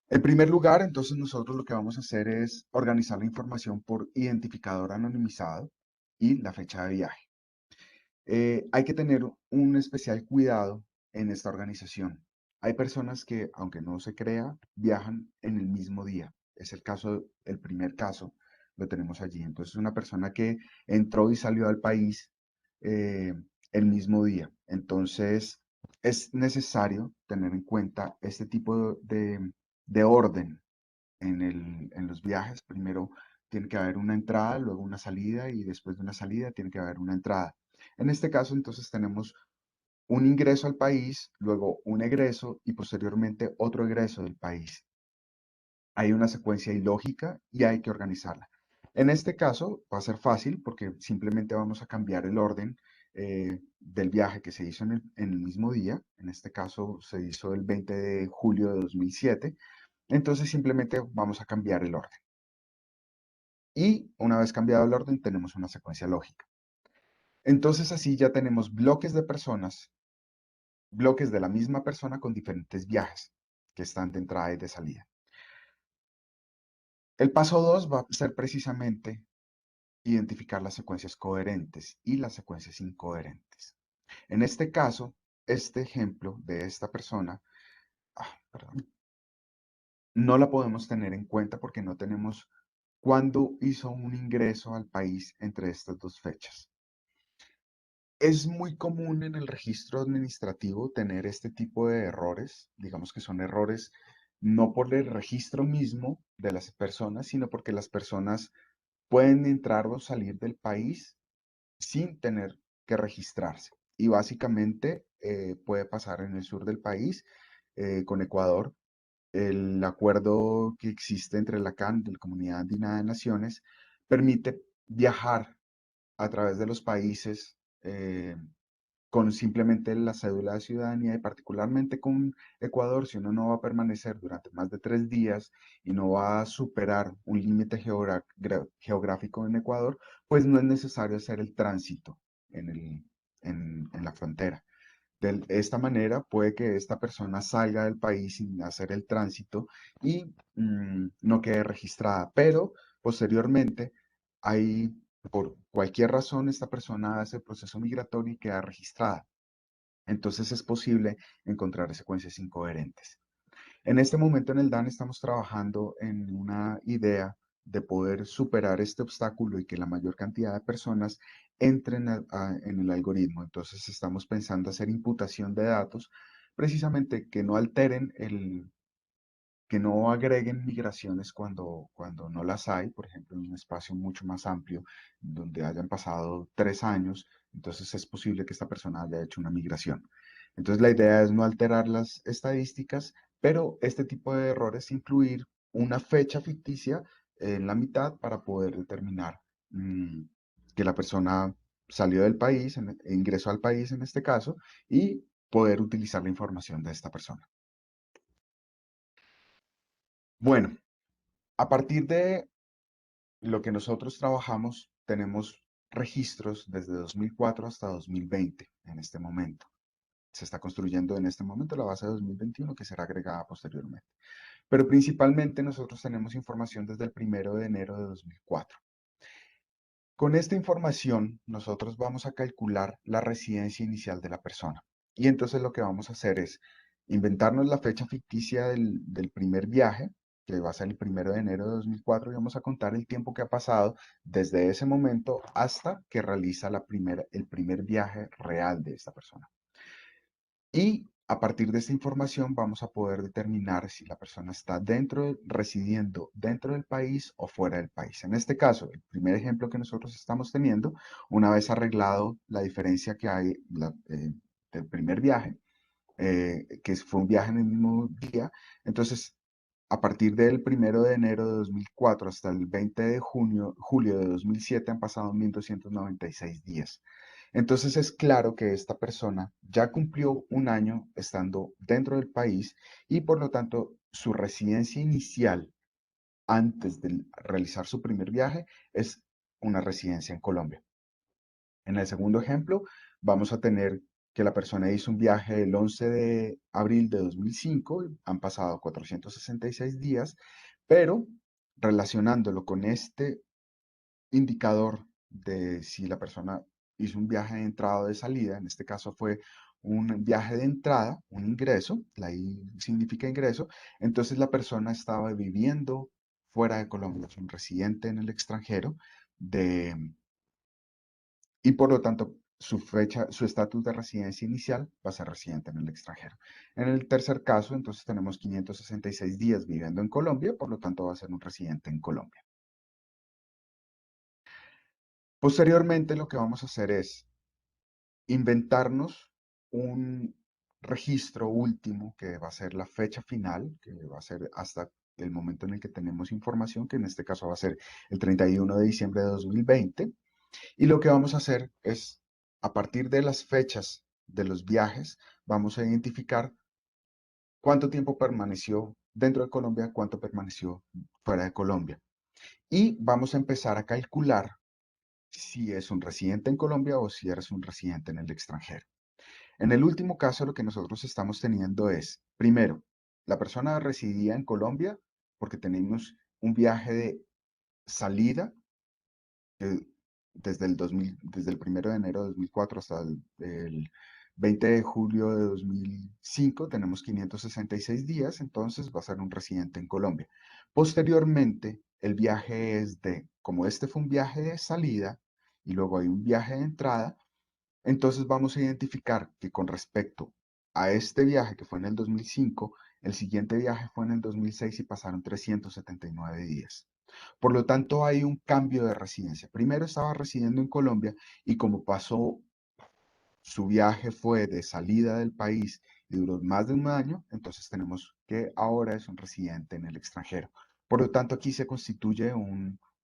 En primer lugar, entonces nosotros lo que vamos a hacer es organizar la información por identificador anonimizado y la fecha de viaje. Hay que tener un especial cuidado en esta organización. Hay personas que, aunque no se crea, viajan en el mismo día. Es el caso, el primer caso, lo tenemos allí. Entonces, una persona que entró y salió del país eh, el mismo día. Entonces, es necesario tener en cuenta este tipo de orden en los viajes. Primero tiene que haber una entrada, luego una salida y después de una salida tiene que haber una entrada. En este caso, entonces, tenemos un ingreso al país, luego un egreso y posteriormente otro egreso del país. Hay una secuencia ilógica y hay que organizarla. En este caso va a ser fácil porque simplemente vamos a cambiar el orden del viaje que se hizo en el mismo día. En este caso se hizo el 20 de julio de 2007. Entonces simplemente vamos a cambiar el orden. Y una vez cambiado el orden, tenemos una secuencia lógica. Entonces así ya tenemos bloques de personas, bloques de la misma persona con diferentes viajes que están de entrada y de salida. El paso 2 va a ser precisamente identificar las secuencias coherentes y las secuencias incoherentes. En este caso, este ejemplo de esta persona, perdón, no la podemos tener en cuenta porque no tenemos cuándo hizo un ingreso al país entre estas dos fechas. Es muy común en el registro administrativo tener este tipo de errores, digamos que son errores no por el registro mismo de las personas, sino porque las personas pueden entrar o salir del país sin tener que registrarse. Y básicamente puede pasar en el sur del país, con Ecuador. El acuerdo que existe entre la CAN, de la Comunidad Andina de Naciones, permite viajar a través de los países con simplemente la cédula de ciudadanía y particularmente con Ecuador, si uno no va a permanecer durante más de 3 días y no va a superar un límite geográfico en Ecuador, pues no es necesario hacer el tránsito en la frontera. De esta manera puede que esta persona salga del país sin hacer el tránsito y no quede registrada, pero posteriormente hay, por cualquier razón, esta persona hace el proceso migratorio y queda registrada. Entonces es posible encontrar secuencias incoherentes. En este momento en el DAN estamos trabajando en una idea de poder superar este obstáculo y que la mayor cantidad de personas entren en el algoritmo. Entonces estamos pensando hacer imputación de datos, precisamente que no alteren que no agreguen migraciones cuando no las hay, por ejemplo, en un espacio mucho más amplio, donde hayan pasado 3 años, entonces es posible que esta persona haya hecho una migración. Entonces la idea es no alterar las estadísticas, pero este tipo de errores incluir una fecha ficticia en la mitad para poder determinar que la persona salió del país, ingresó al país en este caso, y poder utilizar la información de esta persona. Bueno, a partir de lo que nosotros trabajamos, tenemos registros desde 2004 hasta 2020 en este momento. Se está construyendo en este momento la base de 2021 que será agregada posteriormente. Pero principalmente nosotros tenemos información desde el 1 de enero de 2004. Con esta información, nosotros vamos a calcular la residencia inicial de la persona. Y entonces lo que vamos a hacer es inventarnos la fecha ficticia del primer viaje, que va a ser el 1 de enero de 2004, y vamos a contar el tiempo que ha pasado desde ese momento hasta que realiza el primer viaje real de esta persona. Y a partir de esta información vamos a poder determinar si la persona está residiendo dentro del país o fuera del país. En este caso, el primer ejemplo que nosotros estamos teniendo, una vez arreglado la diferencia que hay del primer viaje, que fue un viaje en el mismo día, entonces a partir del 1 de enero de 2004 hasta el 20 de julio de 2007 han pasado 1.296 días. Entonces es claro que esta persona ya cumplió un año estando dentro del país y por lo tanto su residencia inicial antes de realizar su primer viaje es una residencia en Colombia. En el segundo ejemplo vamos a tener que la persona hizo un viaje el 11 de abril de 2005, han pasado 466 días, pero relacionándolo con este indicador de si la persona hizo un viaje de entrada o de salida, en este caso fue un viaje de entrada, un ingreso, la I significa ingreso, entonces la persona estaba viviendo fuera de Colombia, es un residente en el extranjero, y por lo tanto su estatus de residencia inicial va a ser residente en el extranjero. En el tercer caso, entonces tenemos 566 días viviendo en Colombia, por lo tanto va a ser un residente en Colombia. Posteriormente, lo que vamos a hacer es inventarnos un registro último que va a ser la fecha final, que va a ser hasta el momento en el que tenemos información, que en este caso va a ser el 31 de diciembre de 2020. Y lo que vamos a hacer es, a partir de las fechas de los viajes, vamos a identificar cuánto tiempo permaneció dentro de Colombia, cuánto permaneció fuera de Colombia. Y vamos a empezar a calcular si es un residente en Colombia o si eres un residente en el extranjero. En el último caso, lo que nosotros estamos teniendo es, primero, la persona residía en Colombia porque tenemos un viaje de salida eh, desde el 1 de enero de 2004 hasta el 20 de julio de 2005, tenemos 566 días, entonces va a ser un residente en Colombia. Posteriormente, el viaje es como este fue un viaje de salida y luego hay un viaje de entrada, entonces vamos a identificar que con respecto a este viaje que fue en el 2005, el siguiente viaje fue en el 2006 y pasaron 379 días. Por lo tanto, hay un cambio de residencia. Primero estaba residiendo en Colombia y como pasó, su viaje fue de salida del país y duró más de un año, entonces tenemos que ahora es un residente en el extranjero. Por lo tanto, aquí se constituye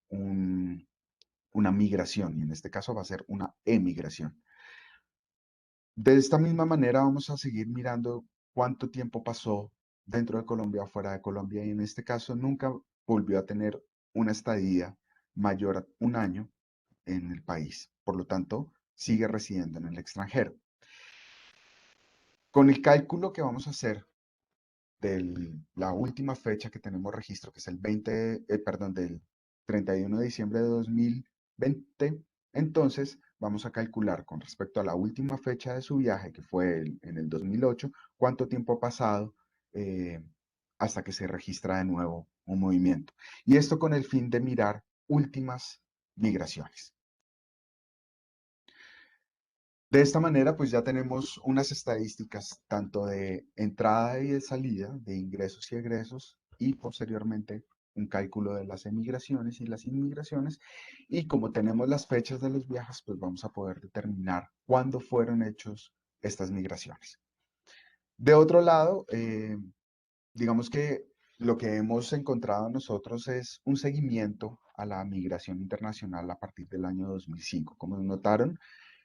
una migración y en este caso va a ser una emigración. De esta misma manera vamos a seguir mirando cuánto tiempo pasó dentro de Colombia o fuera de Colombia y en este caso nunca volvió a tener una estadía mayor a un año en el país. Por lo tanto, sigue residiendo en el extranjero. Con el cálculo que vamos a hacer de la última fecha que tenemos registro, que es el del 31 de diciembre de 2020, entonces vamos a calcular con respecto a la última fecha de su viaje, que fue en el 2008, cuánto tiempo ha pasado eh, hasta que se registra de nuevo un movimiento. Y esto con el fin de mirar últimas migraciones. De esta manera, pues ya tenemos unas estadísticas tanto de entrada y de salida, de ingresos y egresos, y posteriormente un cálculo de las emigraciones y las inmigraciones. Y como tenemos las fechas de los viajes, pues vamos a poder determinar cuándo fueron hechos estas migraciones. De otro lado, digamos que lo que hemos encontrado nosotros es un seguimiento a la migración internacional a partir del año 2005. Como notaron,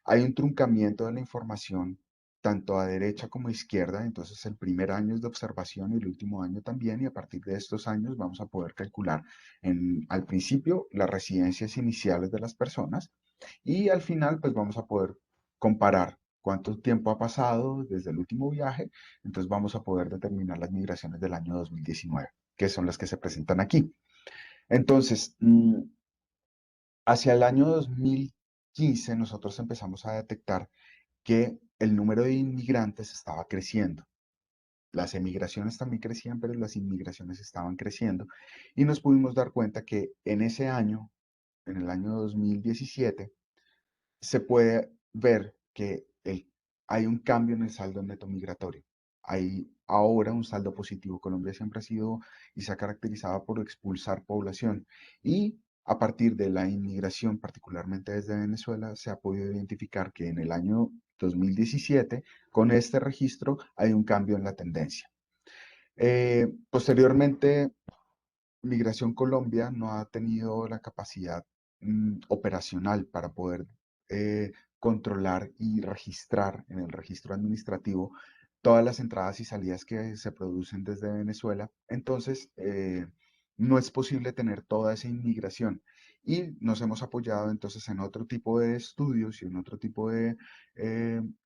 hay un truncamiento de la información tanto a derecha como a izquierda, entonces el primer año es de observación y el último año también, y a partir de estos años vamos a poder calcular al principio las residencias iniciales de las personas y al final pues vamos a poder comparar cuánto tiempo ha pasado desde el último viaje, entonces vamos a poder determinar las migraciones del año 2019, que son las que se presentan aquí. Entonces, hacia el año 2015 nosotros empezamos a detectar que el número de inmigrantes estaba creciendo. Las emigraciones también crecían, pero las inmigraciones estaban creciendo. Y nos pudimos dar cuenta que en ese año, en el año 2017, se puede ver que hay un cambio en el saldo neto migratorio. Hay ahora un saldo positivo. Colombia siempre ha sido y se ha caracterizado por expulsar población. Y a partir de la inmigración, particularmente desde Venezuela, se ha podido identificar que en el año 2017, con este registro, hay un cambio en la tendencia. Posteriormente, Migración Colombia no ha tenido la capacidad operacional para poder controlar y registrar en el registro administrativo todas las entradas y salidas que se producen desde Venezuela. Entonces, no es posible tener toda esa inmigración. y nos hemos apoyado entonces en otro tipo de estudios y en otro tipo de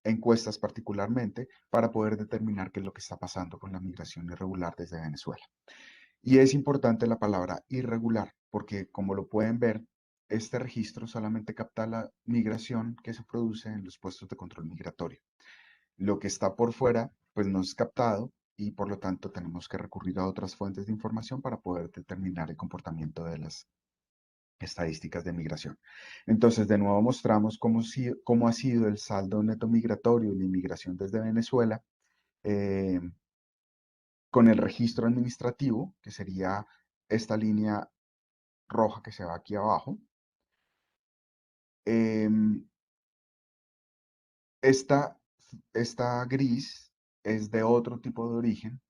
encuestas particularmente para poder determinar qué es lo que está pasando con la migración irregular desde Venezuela. Y es importante la palabra irregular, porque como lo pueden ver, este registro solamente capta la migración que se produce en los puestos de control migratorio. Lo que está por fuera, pues no es captado y por lo tanto tenemos que recurrir a otras fuentes de información para poder determinar el comportamiento de las estadísticas de migración. Entonces, de nuevo mostramos cómo ha sido el saldo neto migratorio y la inmigración desde Venezuela eh, con el registro administrativo, que sería esta línea roja que se va aquí abajo. Em, esta, esta gris es de otro tipo de origen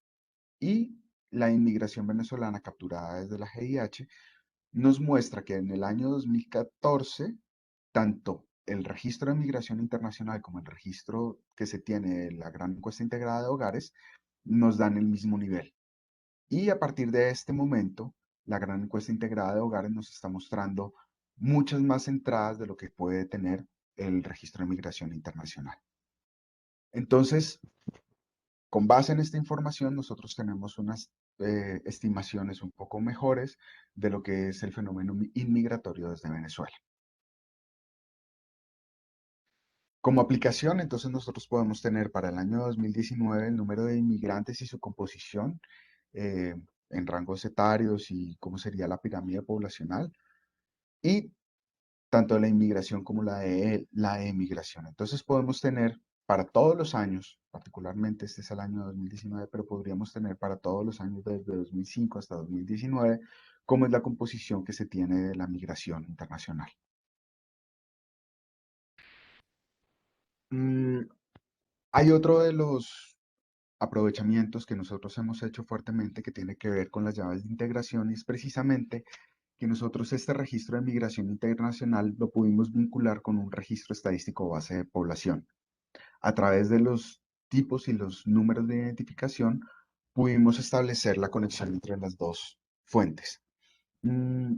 y la inmigración venezolana capturada desde la GIH nos muestra que en el año 2014, tanto el registro de migración internacional como el registro que se tiene de la gran encuesta integrada de hogares nos dan el mismo nivel. Y a partir de este momento, la gran encuesta integrada de hogares nos está mostrando muchas más entradas de lo que puede tener el registro de migración internacional. Entonces, con base en esta información, nosotros tenemos unas estimaciones un poco mejores de lo que es el fenómeno inmigratorio desde Venezuela. Como aplicación, entonces nosotros podemos tener para el año 2019 el número de inmigrantes y su composición eh, en rangos etarios y cómo sería la pirámide poblacional y tanto la inmigración como la emigración. Entonces podemos tener para todos los años, particularmente este es el año 2019, pero podríamos tener para todos los años desde 2005 hasta 2019, cómo es la composición que se tiene de la migración internacional. Mm, hay otro de los aprovechamientos que nosotros hemos hecho fuertemente que tiene que ver con las llaves de integración y es precisamente que nosotros este registro de migración internacional lo pudimos vincular con un registro estadístico base de población. A través de los tipos y los números de identificación pudimos establecer la conexión entre las dos fuentes. Mm,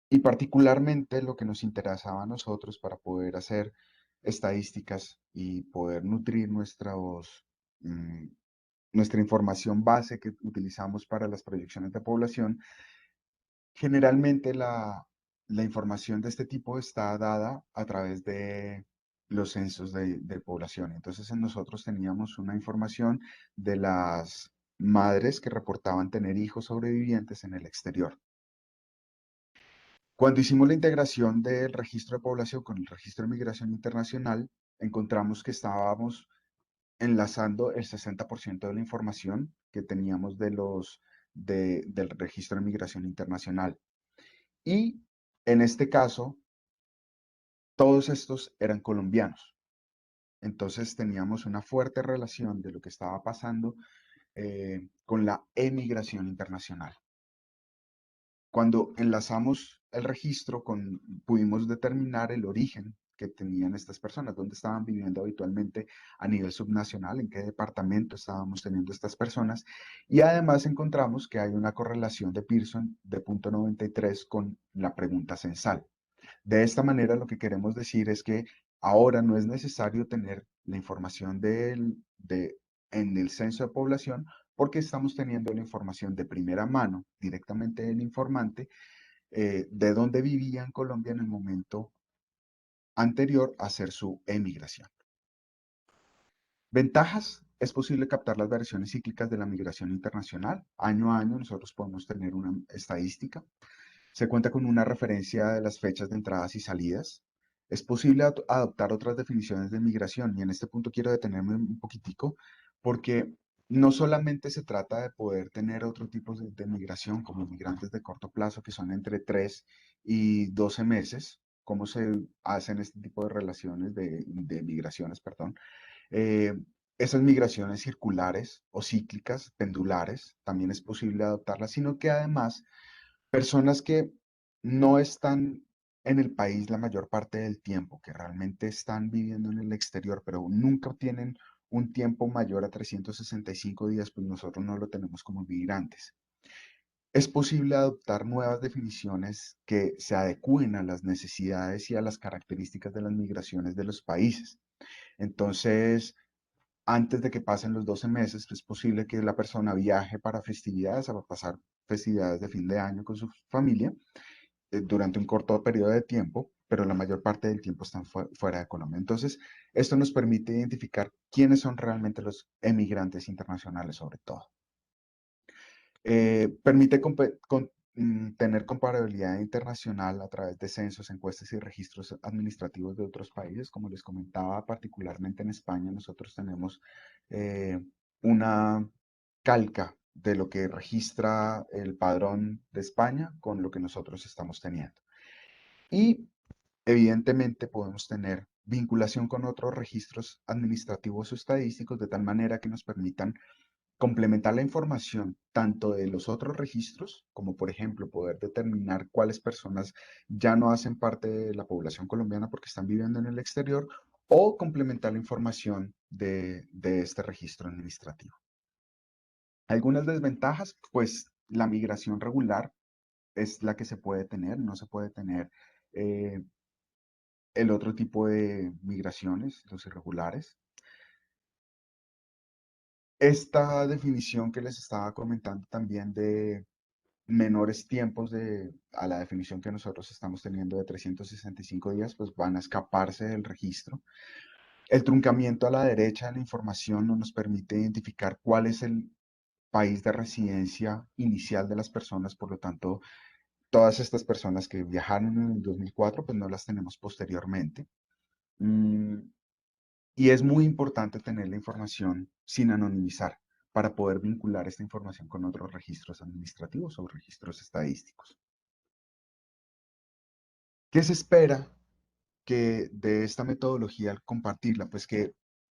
y particularmente lo que nos interesaba a nosotros para poder hacer estadísticas y poder nutrir mm, nuestra información base que utilizamos para las proyecciones de población, generalmente la información de este tipo está dada a través de los censos de población. Entonces, nosotros teníamos una información de las madres que reportaban tener hijos sobrevivientes en el exterior. Cuando hicimos la integración del registro de población con el registro de migración internacional, encontramos que estábamos enlazando el 60% de la información que teníamos del registro de migración internacional. Y en este caso, todos estos eran colombianos. Entonces teníamos una fuerte relación de lo que estaba pasando con la emigración internacional. Cuando enlazamos el registro, pudimos determinar el origen que tenían estas personas, dónde estaban viviendo habitualmente a nivel subnacional, en qué departamento estábamos teniendo estas personas. Y además encontramos que hay una correlación de Pearson de 0.93 con la pregunta censal. De esta manera, lo que queremos decir es que ahora no es necesario tener la información en el censo de población porque estamos teniendo la información de primera mano, directamente del informante, de dónde vivía en Colombia en el momento anterior a hacer su emigración. Ventajas: es posible captar las variaciones cíclicas de la migración internacional. Año a año nosotros podemos tener una estadística. Se cuenta con una referencia de las fechas de entradas y salidas. Es posible adoptar otras definiciones de migración y en este punto quiero detenerme un poquitico porque no solamente se trata de poder tener otro tipo de migración como migrantes de corto plazo que son entre 3 y 12 meses, cómo se hacen este tipo de relaciones de migraciones, perdón. Eh, Esas migraciones circulares o cíclicas, pendulares, también es posible adoptarlas, sino que además personas que no están en el país la mayor parte del tiempo, que realmente están viviendo en el exterior, pero nunca tienen un tiempo mayor a 365 días, pues nosotros no lo tenemos como migrantes. es posible adoptar nuevas definiciones que se adecúen a las necesidades y a las características de las migraciones de los países. Entonces, antes de que pasen los 12 meses, es posible que la persona viaje para festividades, a pasar festividades de fin de año con su familia durante un corto periodo de tiempo, pero la mayor parte del tiempo están fuera de Colombia. Entonces, esto nos permite identificar quiénes son realmente los emigrantes internacionales, sobre todo. Permite tener comparabilidad internacional a través de censos, encuestas y registros administrativos de otros países. Como les comentaba, particularmente en España, nosotros tenemos eh, una calca de lo que registra el padrón de España con lo que nosotros estamos teniendo. Y evidentemente podemos tener vinculación con otros registros administrativos o estadísticos de tal manera que nos permitan complementar la información tanto de los otros registros, como por ejemplo poder determinar cuáles personas ya no hacen parte de la población colombiana porque están viviendo en el exterior, o complementar la información de este registro administrativo. Algunas desventajas, pues la migración regular es la que se puede tener, no se puede tener eh, el otro tipo de migraciones, los irregulares. Esta definición que les estaba comentando también de menores tiempos a la definición que nosotros estamos teniendo de 365 días, pues van a escaparse del registro. El truncamiento a la derecha de la información no nos permite identificar cuál es el país de residencia inicial de las personas, por lo tanto, todas estas personas que viajaron en el 2004, pues no las tenemos posteriormente. Mm, Y es muy importante tener la información sin anonimizar para poder vincular esta información con otros registros administrativos o registros estadísticos. ¿Qué se espera que de esta metodología al compartirla? Pues que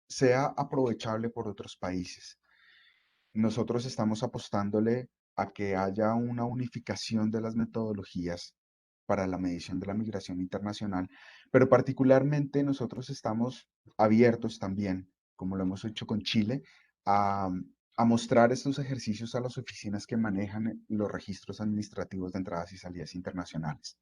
sea aprovechable por otros países. Nosotros estamos apostándole a que haya una unificación de las metodologías para la medición de la migración internacional, pero particularmente nosotros estamos abiertos también, como lo hemos hecho con Chile, a, a mostrar estos ejercicios a las oficinas que manejan los registros administrativos de entradas y salidas internacionales.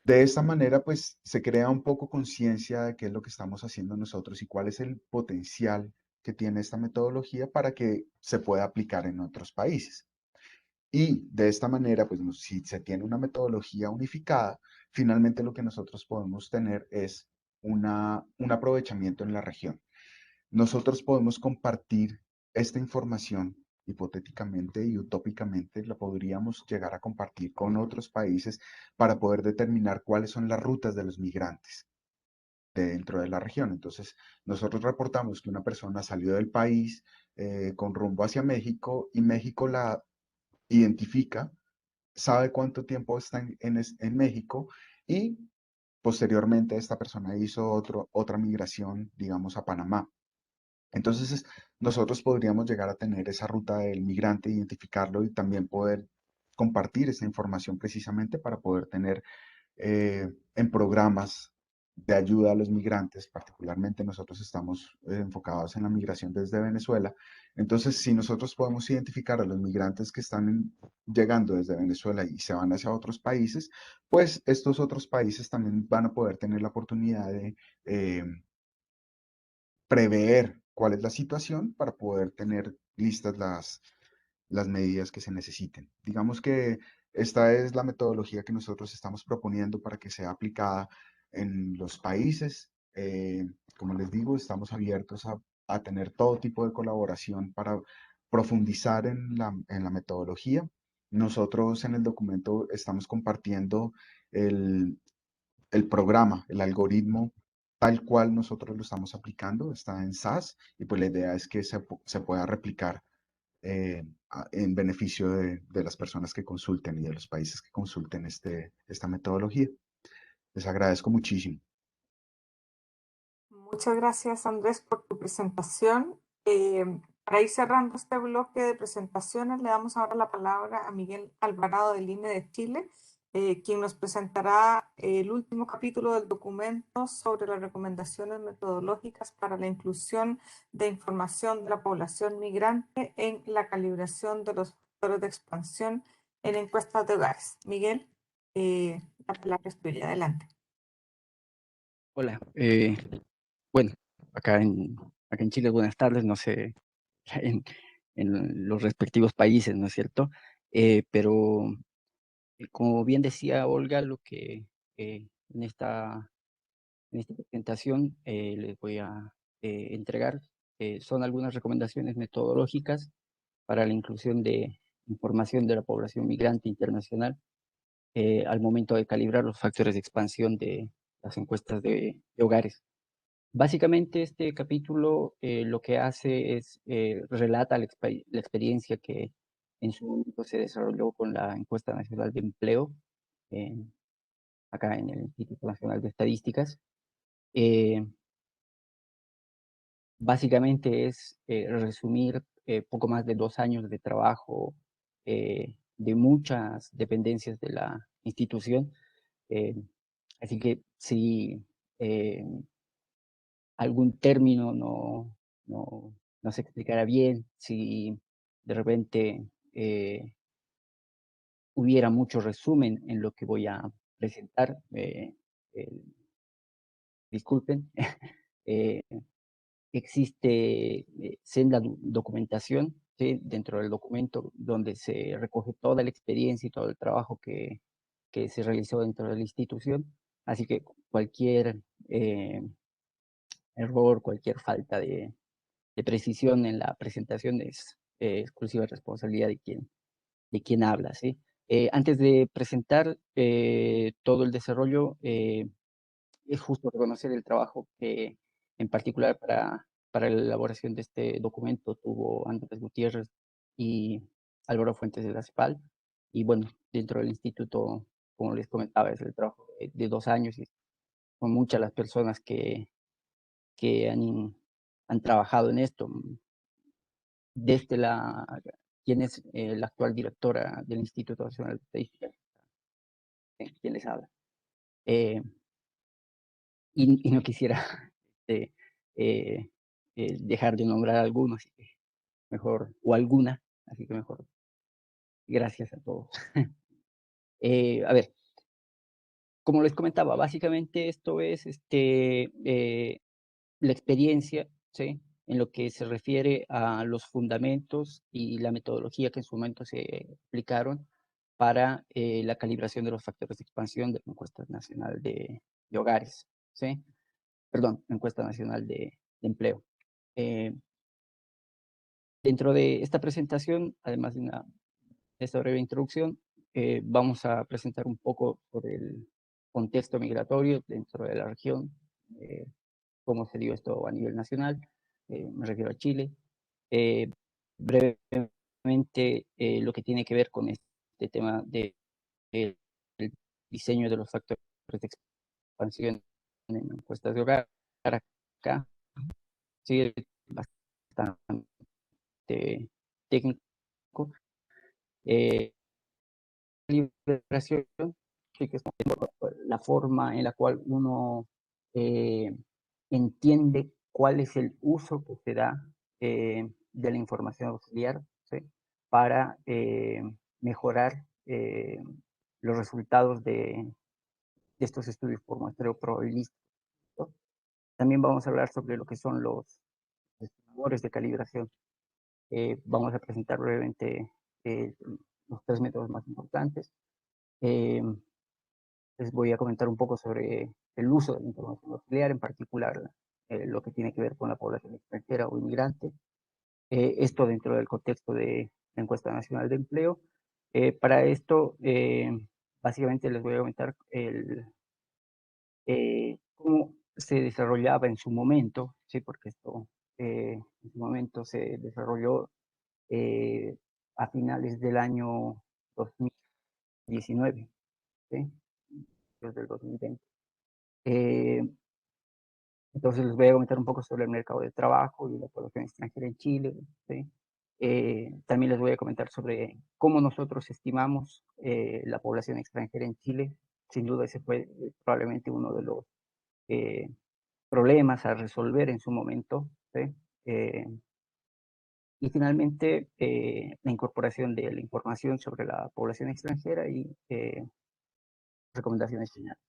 De esta manera, pues se crea un poco conciencia de qué es lo que estamos haciendo nosotros y cuál es el potencial que tiene esta metodología para que se pueda aplicar en otros países. Y de esta manera, pues si se tiene una metodología unificada, finalmente lo que nosotros podemos tener es un aprovechamiento en la región. Nosotros podemos compartir esta información hipotéticamente y utópicamente, la podríamos llegar a compartir con otros países para poder determinar cuáles son las rutas de los migrantes dentro de la región. Entonces, nosotros reportamos que una persona salió del país con rumbo hacia México y México la identifica, sabe cuánto tiempo está en México y posteriormente esta persona hizo otra migración, digamos, a Panamá. Entonces, nosotros podríamos llegar a tener esa ruta del migrante, identificarlo y también poder compartir esa información precisamente para poder tener en programas de ayuda a los migrantes, particularmente nosotros estamos enfocados en la migración desde Venezuela. Entonces, si nosotros podemos identificar a los migrantes que están llegando desde Venezuela y se van hacia otros países, pues estos otros países también van a poder tener la oportunidad de prever cuál es la situación para poder tener listas las medidas que se necesiten. Digamos que esta es la metodología que nosotros estamos proponiendo para que sea aplicada en los países. Como les digo, estamos abiertos a tener todo tipo de colaboración para profundizar en la metodología. Nosotros en el documento estamos compartiendo el, el programa, el algoritmo, tal cual nosotros lo estamos aplicando, está en SAS y pues la idea es que se pueda replicar en beneficio de las personas que consulten y de los países que consulten esta metodología. Les agradezco muchísimo. Muchas gracias, Andrés, por tu presentación. Para ir cerrando este bloque de presentaciones, le damos ahora la palabra a Miguel Alvarado del INE de Chile, quien nos presentará el último capítulo del documento sobre las recomendaciones metodológicas para la inclusión de información de la población migrante en la calibración de los factores de expansión en encuestas de hogares. Miguel, la palabra es tuya, adelante. Hola, bueno, acá en Chile, buenas tardes, no sé, en, en los respectivos países, ¿no es cierto? Pero como bien decía Olga, lo que en esta presentación les voy a entregar son algunas recomendaciones metodológicas para la inclusión de información de la población migrante internacional al momento de calibrar los factores de expansión de las encuestas de hogares. Básicamente este capítulo lo que hace es relata la experiencia que en su momento se desarrolló con la encuesta nacional de empleo acá en el Instituto Nacional de Estadísticas. Eh, Básicamente es resumir poco más de 2 años de trabajo de muchas dependencias de la institución. eh, Así que si algún término no se explicara bien, si de repente hubiera mucho resumen en lo que voy a presentar, eh, disculpen. eh, Existe senda documentación, ¿sí? Dentro del documento donde se recoge toda la experiencia y todo el trabajo que se realizó dentro de la institución. Así que cualquier error, cualquier falta de precisión en la presentación es exclusiva responsabilidad de quien habla, ¿sí? Antes de presentar todo el desarrollo, es justo reconocer el trabajo que en particular para la elaboración de este documento tuvo Andrés Gutiérrez y Álvaro Fuentes de la CEPAL. Y bueno, dentro del instituto, como les comentaba, es el trabajo de 2 años y son muchas las personas que han trabajado en esto. Desde quien es la actual directora del Instituto Nacional de Estadística, quien les habla. Eh, y no quisiera este, eh, dejar de nombrar a algunos, así que mejor, o alguna, así que mejor, gracias a todos. A ver, como les comentaba, básicamente esto es la experiencia, ¿sí? En lo que se refiere a los fundamentos y la metodología que en su momento se aplicaron para la calibración de los factores de expansión de la encuesta nacional de hogares, ¿sí? Perdón, encuesta nacional de empleo. Dentro de esta presentación, además de esta breve introducción, vamos a presentar un poco sobre el contexto migratorio dentro de la región, cómo se dio esto a nivel nacional, me refiero a Chile. Brevemente, lo que tiene que ver con este tema del diseño de los factores de expansión en encuestas de hogar acá, sigue bastante técnico. Liberación, sí, que es la forma en la cual uno eh, entiende cuál es el uso que se da de la información auxiliar, ¿sí? Para mejorar los resultados de estos estudios por muestreo probabilístico. También vamos a hablar sobre lo que son los estimadores de calibración. Vamos a presentar brevemente los 3 métodos más importantes. Eh, Les voy a comentar un poco sobre el uso de la información auxiliar, en particular lo que tiene que ver con la población extranjera o inmigrante. Esto dentro del contexto de la encuesta nacional de empleo. Para esto, básicamente les voy a comentar cómo se desarrollaba en su momento, ¿sí? Porque esto en su momento se desarrolló a finales del año 2019, ¿sí? Desde el 2020. Entonces les voy a comentar un poco sobre el mercado de trabajo y la población extranjera en Chile, ¿sí? También les voy a comentar sobre cómo nosotros estimamos la población extranjera en Chile. Sin duda ese fue probablemente uno de los eh, problemas a resolver en su momento, ¿sí? Y finalmente, la incorporación de la información sobre la población extranjera y recomendaciones finales.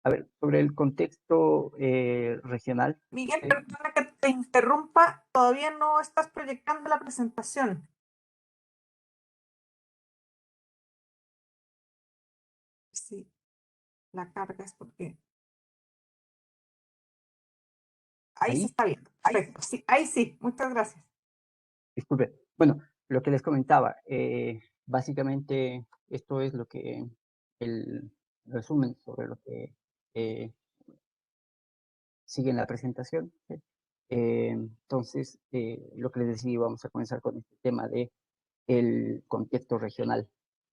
A ver, sobre el contexto regional. Miguel, perdona que te interrumpa, todavía no estás proyectando la presentación. Sí, la cargas porque... Ahí ¿Ahí? se está viendo. Perfecto. Sí, ahí sí. Muchas gracias. Disculpe. Bueno, lo que les comentaba, básicamente esto es lo que el resumen sobre lo que sigue en la presentación. ¿Sí? Entonces, lo que les decía, vamos a comenzar con este tema de el contexto regional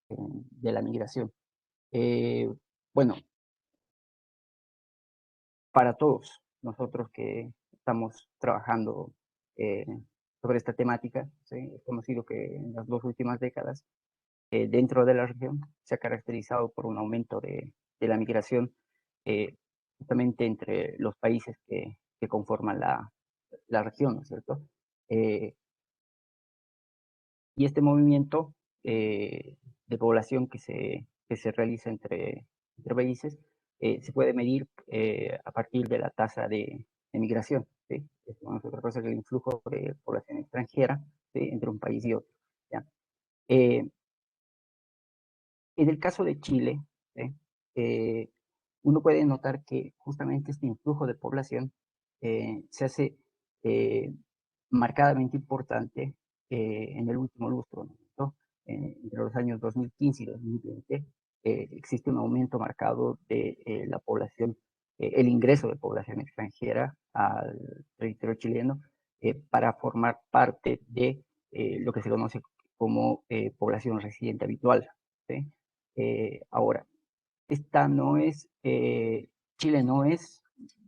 de la migración. Bueno, para todos nosotros que estamos trabajando sobre esta temática, ¿sí? Es conocido que en las 2 últimas décadas, dentro de la región, se ha caracterizado por un aumento de la migración justamente entre los países que conforman la región, ¿no es cierto? Y este movimiento de población que se realiza entre países se puede medir a partir de la tasa de migración. ¿Sí? Esto no es otra cosa que el influjo de población extranjera, ¿sí? Entre un país y otro. ¿Ya? En el caso de Chile, ¿sí? Uno puede notar que justamente este influjo de población se hace marcadamente importante en el último lustro, ¿no? Entre los años 2015 y 2020 existe un aumento marcado de la población, el ingreso de población extranjera al territorio chileno para formar parte de lo que se conoce como población residente habitual. ¿Sí? Ahora, esta no es, Chile no es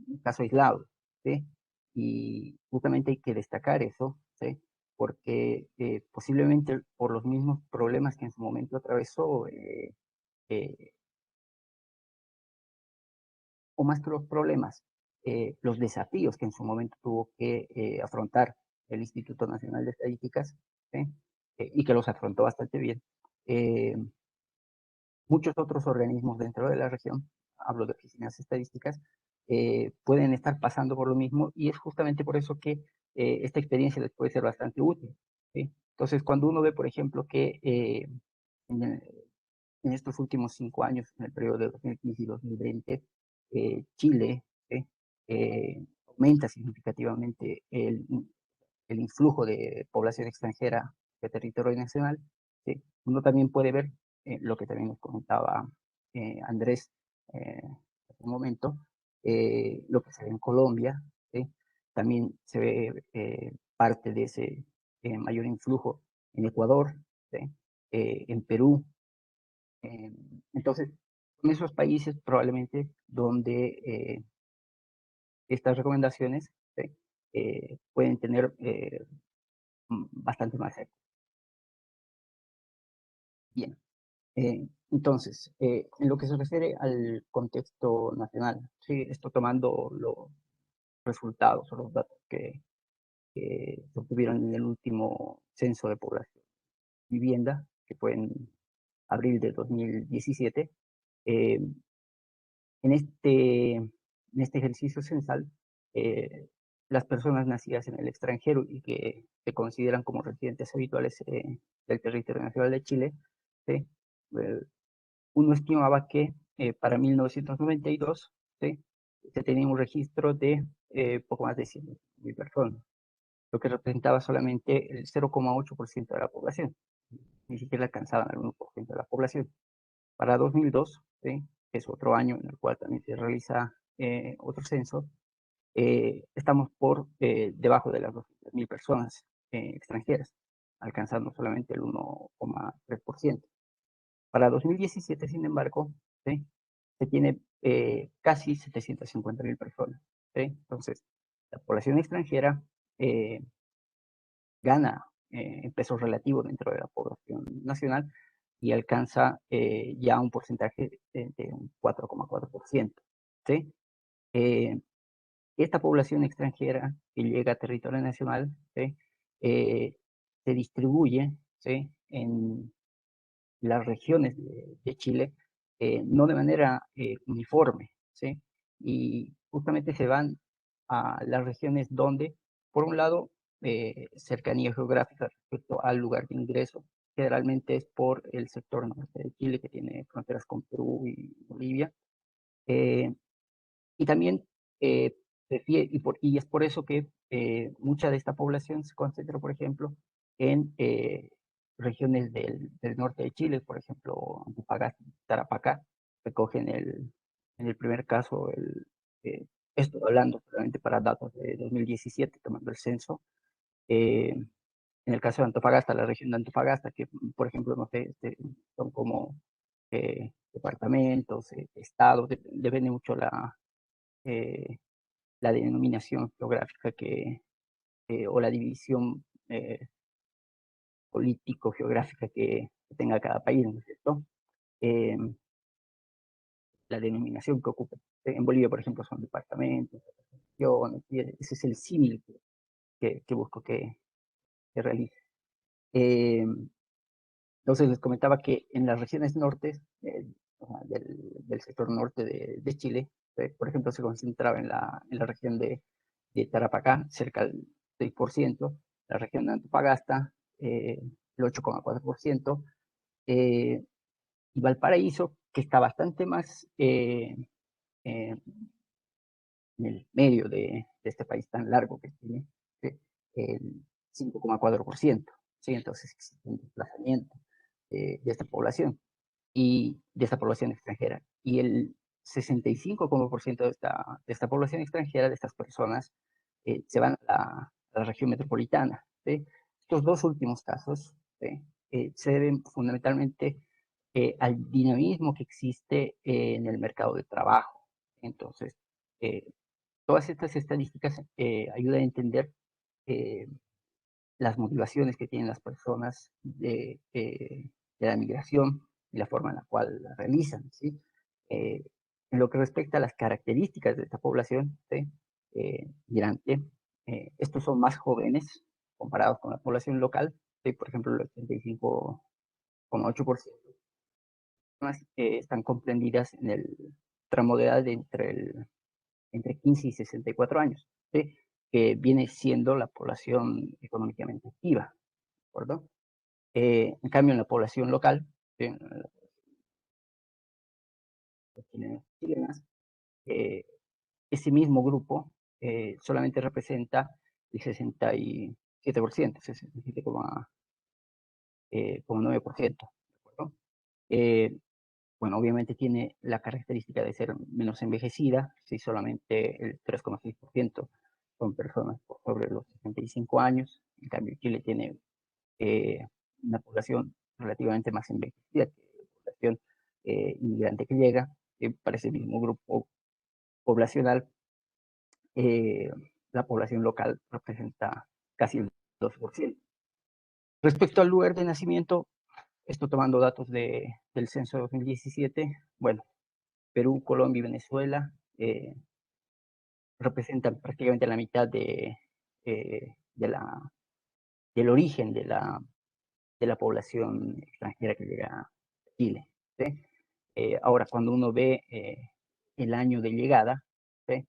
un caso aislado, ¿sí? Y justamente hay que destacar eso, ¿sí? Porque posiblemente por los mismos problemas que en su momento atravesó, eh, o más que los problemas, los desafíos que en su momento tuvo que afrontar el Instituto Nacional de Estadísticas, ¿sí? Y que los afrontó bastante bien. Muchos otros organismos dentro de la región, hablo de oficinas estadísticas, pueden estar pasando por lo mismo y es justamente por eso que esta experiencia les puede ser bastante útil. ¿Sí? Entonces, cuando uno ve, por ejemplo, que en, en, estos últimos 5 años, en el periodo de 2015 y 2020, Chile ¿sí? Aumenta significativamente el influjo de población extranjera de territorio nacional, ¿sí? Uno también puede ver lo que también nos comentaba Andrés hace un momento, lo que se ve en Colombia, ¿sí? También se ve parte de ese mayor influjo en Ecuador, ¿sí? En Perú. Entonces, en esos países probablemente donde estas recomendaciones ¿sí? Pueden tener bastante más eco. Bien, entonces, en lo que se refiere al contexto nacional, ¿sí? Esto tomando los resultados o los datos que se obtuvieron en el último censo de población vivienda, que fue en abril de 2017, eh, en este ejercicio censal, las personas nacidas en el extranjero y que se consideran como residentes habituales del territorio nacional de Chile, ¿sí? Uno estimaba que para 1992 ¿sí? Se tenía un registro de poco más de 100.000 personas, lo que representaba solamente el 0,8% de la población, ni siquiera alcanzaban el 1% de la población. Para 2002, ¿sí? Que es otro año en el cual también se realiza otro censo, estamos por debajo de las 200.000 personas extranjeras, alcanzando solamente el 1,3%. Para 2017, sin embargo, ¿sí? Se tiene casi 750.000 personas. ¿Sí? Entonces, la población extranjera gana en pesos relativos dentro de la población nacional y alcanza ya un porcentaje de un 4,4%. ¿Sí? Esta población extranjera que llega a territorio nacional ¿sí? se distribuye, ¿sí?, en las regiones de Chile, no de manera uniforme, ¿sí? Y justamente se van a las regiones donde, por un lado, cercanía geográfica respecto al lugar de ingreso, generalmente es por el sector norte de Chile, que tiene fronteras con Perú y Bolivia, eh, y también y es por eso que mucha de esta población se concentra, por ejemplo, en regiones del norte de Chile, por ejemplo, Antofagasta, Tarapacá, recogen en el primer caso, eh, esto hablando solamente para datos de 2017, tomando el censo, eh, en el caso de Antofagasta, la región de Antofagasta, que por ejemplo, no sé, son como departamentos, estados, depende mucho eh, la denominación geográfica o la división político-geográfica que tenga cada país, ¿no es cierto? Eh, la denominación que ocupa. En Bolivia, por ejemplo, son departamentos, regiones, y ese es el símil que busco que realice. Entonces les comentaba que en las regiones norte, del sector norte de Chile, por ejemplo, se concentraba en la región de Tarapacá, cerca del 6%, la región de Antofagasta, el 8,4%, y Valparaíso, que está bastante más en el medio de este país tan largo que tiene, el 5,4%, ¿sí? Entonces existe un desplazamiento de esta población y de esta población extranjera. Y el 65% de esta población extranjera, de estas personas, se van a la región metropolitana, ¿sí? Estos dos últimos casos, ¿sí?, se deben fundamentalmente al dinamismo que existe en el mercado de trabajo. Entonces, eh, todas estas estadísticas ayudan a entender eh, las motivaciones que tienen las personas de la migración y la forma en la cual la realizan, ¿sí? Eh, en lo que respecta a las características de esta población, ¿sí?, migrante, estos son más jóvenes comparados con la población local, ¿sí? Por ejemplo, el 85,8% están comprendidas en el tramo de edad de entre 15 y 64 años, ¿sí?, que viene siendo la población económicamente activa, ¿de acuerdo? En cambio, en la población local, ¿sí?, en las chilenas, chilenas, ese mismo grupo solamente representa el 67%, 67,9%, ¿de acuerdo? Bueno, obviamente tiene la característica de ser menos envejecida, si solamente el 3,6% son personas por sobre los 65 años, en cambio Chile tiene una población relativamente más envejecida que la población inmigrante que llega, para ese mismo grupo poblacional, eh, la población local representa casi el 12%. Respecto al lugar de nacimiento, esto tomando datos del censo de 2017, bueno, Perú, Colombia y Venezuela representan prácticamente la mitad del origen de la población extranjera que llega a Chile, ¿sí? Ahora, cuando uno ve el año de llegada, ¿sí?,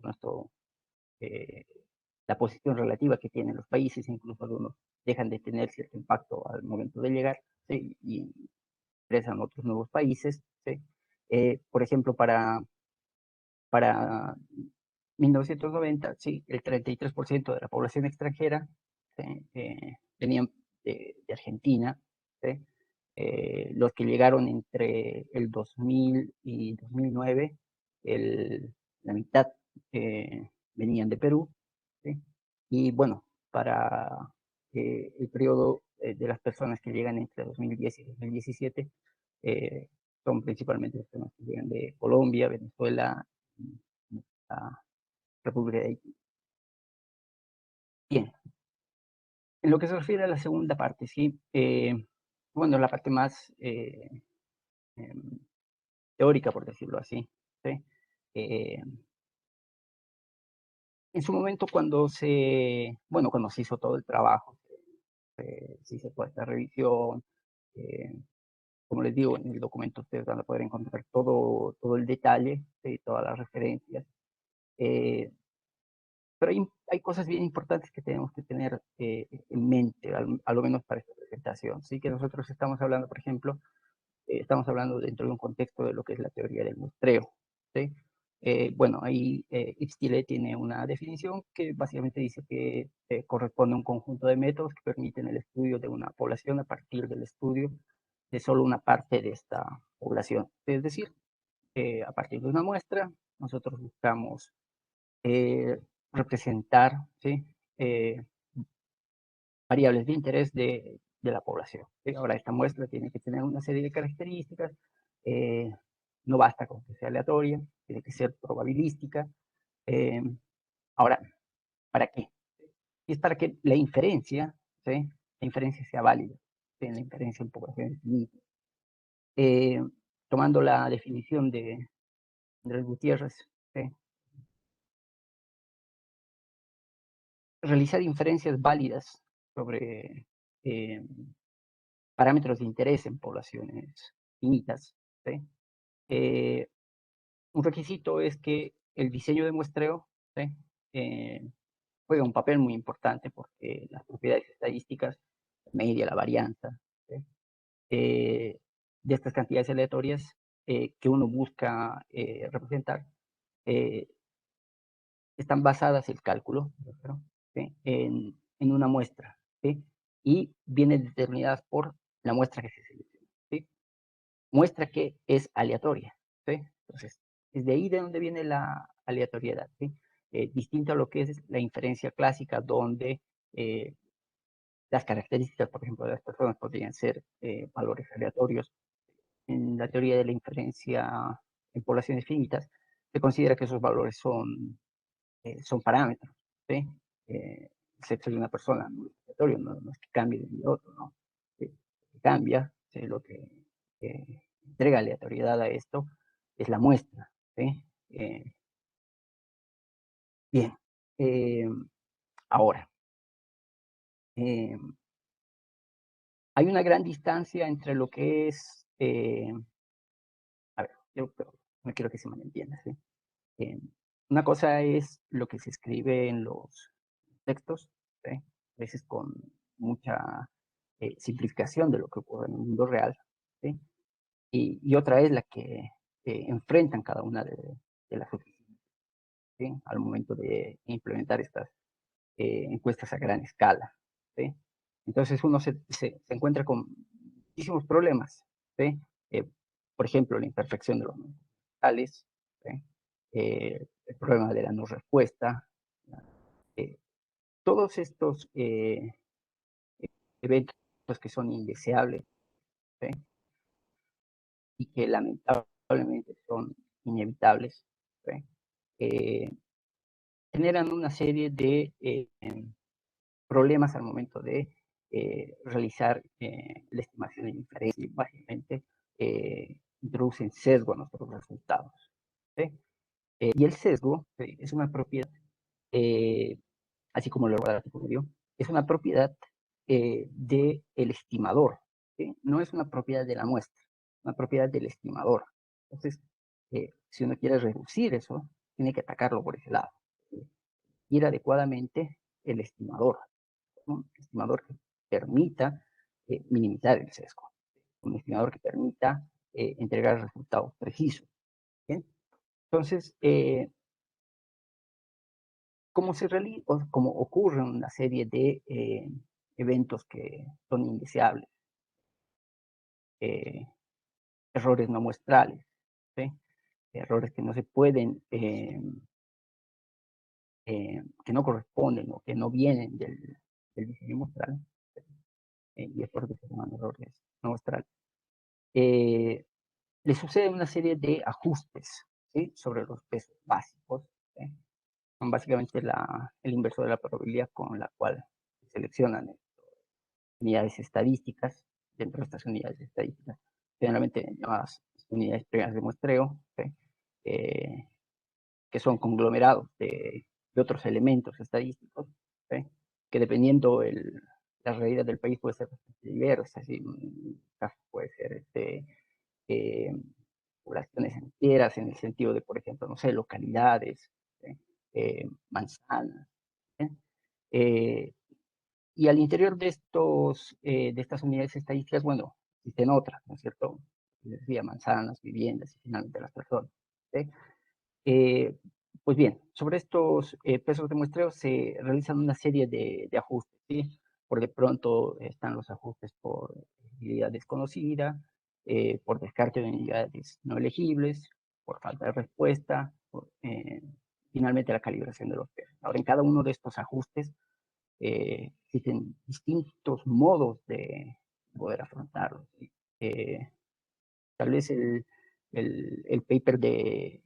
bueno, eh, la posición relativa que tienen los países, incluso algunos dejan de tener cierto impacto al momento de llegar, ¿sí?, y ingresan a otros nuevos países, ¿sí? Por ejemplo, para 1990, sí, el 33% de la población extranjera, ¿sí?, venían de Argentina, ¿sí? Los que llegaron entre el 2000 y 2009, la mitad venían de Perú, ¿sí? Y bueno, para el periodo de las personas que llegan entre 2010 y 2017, eh, son principalmente las personas que llegan de Colombia, Venezuela, y la República de Haití. Bien, en lo que se refiere a la segunda parte, ¿sí? Bueno, la parte más em, teórica, por decirlo así, ¿sí? Eh, En su momento, cuando se hizo todo el trabajo, se hizo toda esta revisión, como les digo, en el documento ustedes van a poder encontrar todo el detalle, todas las referencias. Pero hay cosas bien importantes que tenemos que tener en mente, a lo menos para esta presentación. Sí, que nosotros estamos hablando, por ejemplo, estamos hablando dentro de un contexto de lo que es la teoría del muestreo. ¿Sí? Bueno, ahí Yves Tillet tiene una definición que básicamente dice que corresponde a un conjunto de métodos que permiten el estudio de una población a partir del estudio de solo una parte de esta población. Es decir, a partir de una muestra, nosotros buscamos representar, ¿sí? Variables de interés de la población. ¿Sí? Ahora, esta muestra tiene que tener una serie de características. No basta con que sea aleatoria, tiene que ser probabilística. Ahora, ¿para qué? Es para que la inferencia, ¿sí? La inferencia sea válida, ¿sí? La inferencia en poblaciones finitas. Tomando la definición de Andrés Gutiérrez, ¿sí? Realizar inferencias válidas sobre parámetros de interés en poblaciones finitas. ¿Sí? Un requisito es que el diseño de muestreo, ¿sí? Juega un papel muy importante porque las propiedades estadísticas, la media, la varianza, ¿sí? De estas cantidades aleatorias que uno busca representar, están basadas el cálculo, ¿sí? en una muestra, ¿sí? Y vienen determinadas por la muestra que se selecciona, ¿sí? Muestra que es aleatoria, ¿sí? Entonces, es de ahí de donde viene la aleatoriedad, ¿sí? Distinto a lo que es la inferencia clásica, donde las características, por ejemplo, de las personas podrían ser valores aleatorios. En la teoría de la inferencia en poblaciones finitas, se considera que esos valores son parámetros, ¿sí? El sexo de una persona no es aleatorio, no es que cambie de un de otro, ¿no? ¿Sí? Cambia, ¿sí? Lo que entrega aleatoriedad a esto es la muestra, ¿sí? Bien, ahora, hay una gran distancia entre lo que es, a ver, yo no quiero que se malentienda, ¿sí? Una cosa es lo que se escribe en los textos, ¿sí? A veces con mucha simplificación de lo que ocurre en el mundo real, ¿sí? Y otra es la que enfrentan cada una de las oficinas, ¿sí? Al momento de implementar estas encuestas a gran escala, ¿sí? Entonces uno se encuentra con muchísimos problemas, ¿sí? Por ejemplo, la imperfección de los números totales, ¿sí? El problema de la no respuesta, todos estos eventos que son indeseables, ¿sí? Y que lamentablemente son inevitables, ¿sí? Generan una serie de problemas al momento de realizar la estimación de inferencia y básicamente introducen sesgo a nuestros resultados, ¿sí? Y el sesgo es una propiedad, así como lo el artículo medio, es una propiedad del estimador, ¿sí? No es una propiedad de la muestra, es una propiedad del estimador. Entonces, si uno quiere reducir eso, tiene que atacarlo por ese lado. ¿Sí? Ir adecuadamente el estimador, ¿no? Un estimador que permita minimizar el sesgo, un estimador que permita entregar resultados precisos. ¿Bien? Entonces, como ocurre una serie de eventos que son indeseables, errores no muestrales, ¿sí? Errores que no se pueden, que no corresponden o que no vienen del diseño muestral, y es por eso que se llaman errores no muestrales. Le sucede una serie de ajustes, ¿sí? Sobre los pesos básicos, ¿sí? Son básicamente el inverso de la probabilidad con la cual se seleccionan unidades estadísticas. Dentro de estas unidades estadísticas, generalmente llamadas unidades primeras de muestreo, ¿sí? Que son conglomerados de otros elementos estadísticos, ¿sí? Que dependiendo la realidad del país puede ser bastante diversa. ¿Sí? Un caso puede ser eh, poblaciones enteras en el sentido de, por ejemplo, no sé, localidades, ¿sí? Manzanas. ¿Sí? Y al interior de estas unidades estadísticas, bueno, existen otras, ¿no es cierto? Les decía, manzanas, viviendas y finalmente las personas. ¿Sí? Pues bien, sobre estos pesos de muestreo se realizan una serie de ajustes, ¿sí? Por de pronto están los ajustes por identidad desconocida, por descarte de unidades no elegibles, por falta de respuesta, finalmente la calibración de los pesos. Ahora, en cada uno de estos ajustes existen distintos modos de poder afrontarlos, ¿sí? Tal vez el paper de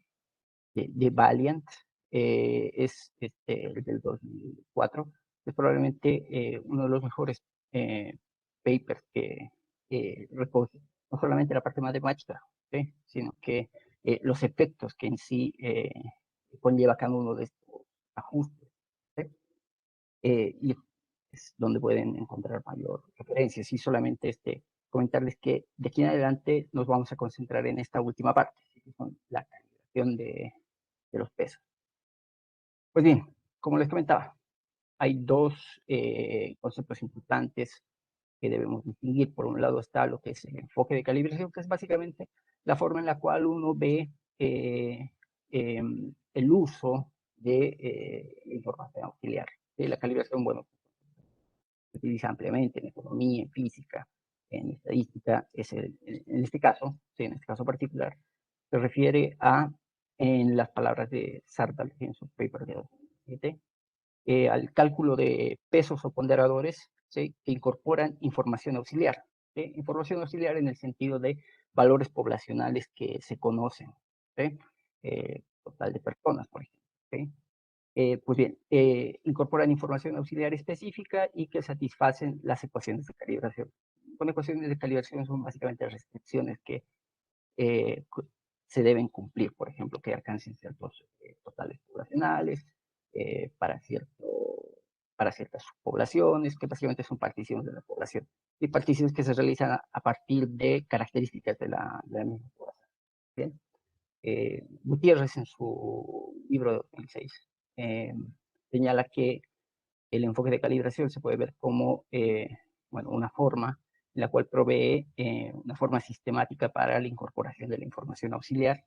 Valiant es el del 2004, es probablemente uno de los mejores papers que recoge no solamente la parte matemática, ¿sí? Sino que los efectos que en sí conlleva cada uno de estos ajustes, ¿sí? Y es donde pueden encontrar mayor referencia. Y solamente comentarles que de aquí en adelante nos vamos a concentrar en esta última parte, que son la calibración de los pesos. Pues bien, como les comentaba, hay dos conceptos importantes que debemos distinguir. Por un lado está lo que es el enfoque de calibración, que es básicamente la forma en la cual uno ve el uso de información auxiliar. La calibración, bueno, se utiliza ampliamente en economía, en física, en estadística. En este caso, sí, en este caso particular, se refiere a, en las palabras de Sartal en su paper de 2007, al cálculo de pesos o ponderadores, ¿sí? Que incorporan información auxiliar. ¿Sí? Información auxiliar en el sentido de valores poblacionales que se conocen, ¿sí? Total de personas, por ejemplo. ¿Sí? Pues bien, incorporan información auxiliar específica y que satisfacen las ecuaciones de calibración. Con ecuaciones de calibración son básicamente restricciones que se deben cumplir, por ejemplo, que alcancen ciertos totales poblacionales para ciertas poblaciones, que básicamente son particiones de la población. Y particiones que se realizan a partir de características de la misma población. ¿Bien? Gutiérrez en su libro de 2006 señala que el enfoque de calibración se puede ver como bueno, una forma en la cual provee una forma sistemática para la incorporación de la información auxiliar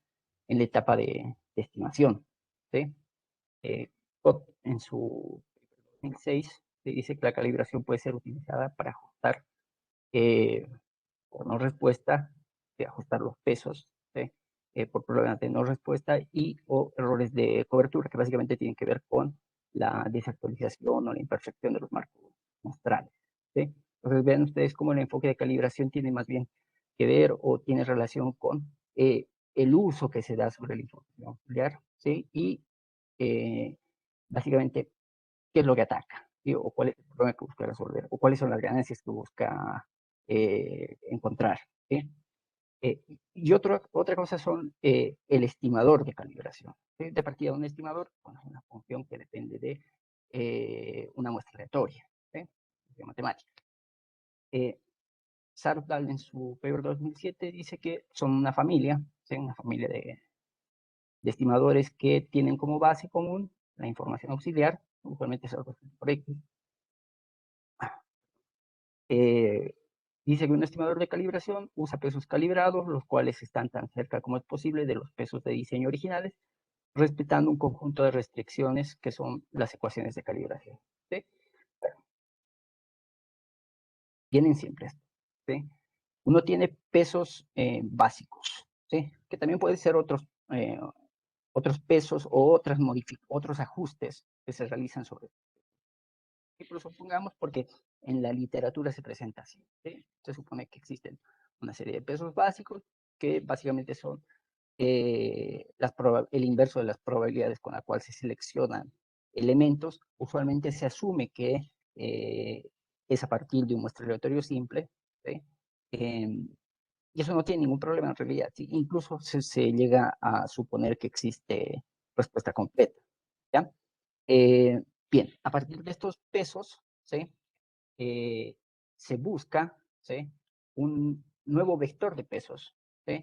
en la etapa de estimación. ¿Sí? Scott en su 2006 dice que la calibración puede ser utilizada para ajustar por no respuesta, ajustar los pesos, ¿sí? Por problemas de no respuesta y o errores de cobertura, que básicamente tienen que ver con la desactualización o la imperfección de los marcos muestrales. ¿Sí? Entonces vean ustedes cómo el enfoque de calibración tiene más bien que ver o tiene relación con el uso que se da sobre la información auxiliar, ¿sí? Y básicamente qué es lo que ataca, ¿sí? O cuál es el problema que busca resolver, o cuáles son las ganancias que busca encontrar. ¿Sí? Y otra cosa son el estimador de calibración. ¿Sí? De partida, un estimador bueno, es una función que depende de una muestra aleatoria, ¿sí? De matemática. Sartal en su paper 2007 dice que son una familia, ¿sí? Una familia de estimadores que tienen como base común la información auxiliar, usualmente se representa por X. Dice que un estimador de calibración usa pesos calibrados, los cuales están tan cerca como es posible de los pesos de diseño originales, respetando un conjunto de restricciones que son las ecuaciones de calibración. ¿Sí? Bueno, tienen siempre esto. ¿Sí? Uno tiene pesos básicos, ¿sí? Que también pueden ser otros pesos o otros ajustes que se realizan sobre. Incluso pongamos porque en la literatura se presenta así. ¿Sí? Se supone que existen una serie de pesos básicos que básicamente son el inverso de las probabilidades con la cual se seleccionan elementos. Usualmente se asume que es a partir de un muestreo aleatorio simple. ¿Sí? Y eso no tiene ningún problema en realidad. ¿Sí? Incluso se llega a suponer que existe respuesta completa. ¿Ya? Bien, a partir de estos pesos, ¿sí? Se busca, ¿sí? Un nuevo vector de pesos, ¿sí?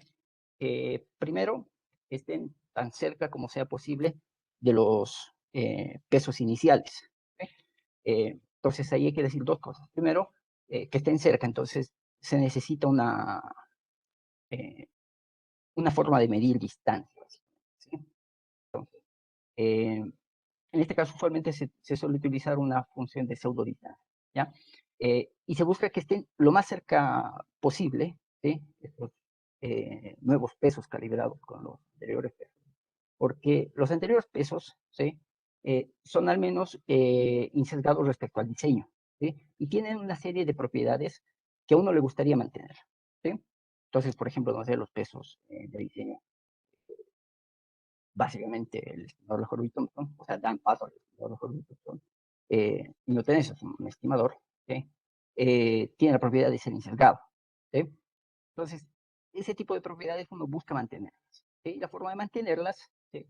Primero, estén tan cerca como sea posible de los pesos iniciales, ¿sí? Entonces, ahí hay que decir dos cosas. Primero, que estén cerca, entonces se necesita una forma de medir distancia, ¿sí? Entonces, en este caso, usualmente se suele utilizar una función de pseudodistancia, ¿ya? Y se busca que estén lo más cerca posible, ¿sí? Estos nuevos pesos calibrados con los anteriores pesos. Porque los anteriores pesos, ¿sí? Son al menos insesgados respecto al diseño, ¿sí? Y tienen una serie de propiedades que a uno le gustaría mantener, ¿sí? Entonces, por ejemplo, no sé, los pesos de diseño básicamente el estimador de Hurwitz-Thompson, o sea, dan paso al estimador de Hurwitz-Thompson, y no tenés un estimador, ¿sí? Tiene la propiedad de ser insesgado, ¿sí? Entonces, ese tipo de propiedades uno busca mantenerlas, ¿sí? Y la forma de mantenerlas, ¿sí?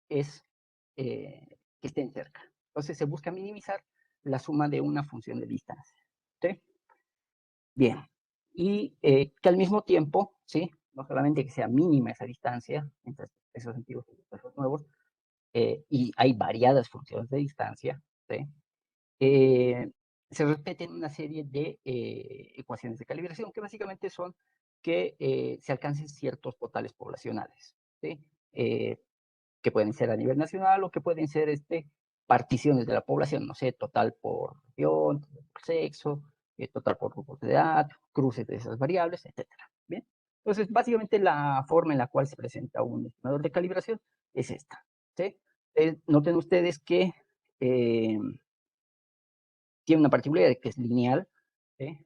Es que estén cerca. Entonces, se busca minimizar la suma de una función de distancia, ¿sí? Bien, y que al mismo tiempo, ¿sí? No solamente que sea mínima esa distancia entre esos antiguos y esos nuevos, y hay variadas funciones de distancia, ¿sí? Se respeten una serie de ecuaciones de calibración que básicamente son que se alcancen ciertos totales poblacionales, ¿sí? Que pueden ser a nivel nacional o que pueden ser particiones de la población, no sé, total por región, por sexo, total por grupos de edad, cruces de esas variables, etcétera. Bien, entonces básicamente la forma en la cual se presenta un estimador de calibración es esta, ¿sí? Noten ustedes que tiene una particularidad que es lineal, ¿sí?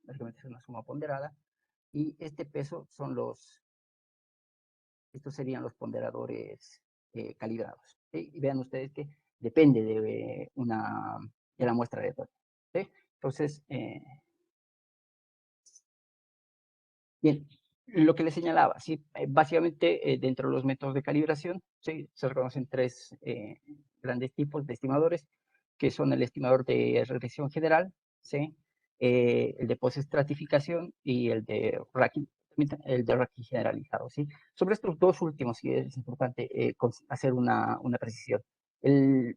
Básicamente es una suma ponderada, y este peso estos serían los ponderadores calibrados, ¿sí? Y vean ustedes que depende de la muestra de datos, ¿sí? Entonces, bien, lo que les señalaba, ¿sí? Básicamente dentro de los métodos de calibración, ¿sí? Se reconocen tres grandes tipos de estimadores, que son el estimador de regresión general, ¿sí? El de postestratificación y el de racking generalizado, ¿sí? Sobre estos dos últimos, sí es importante hacer una precisión. El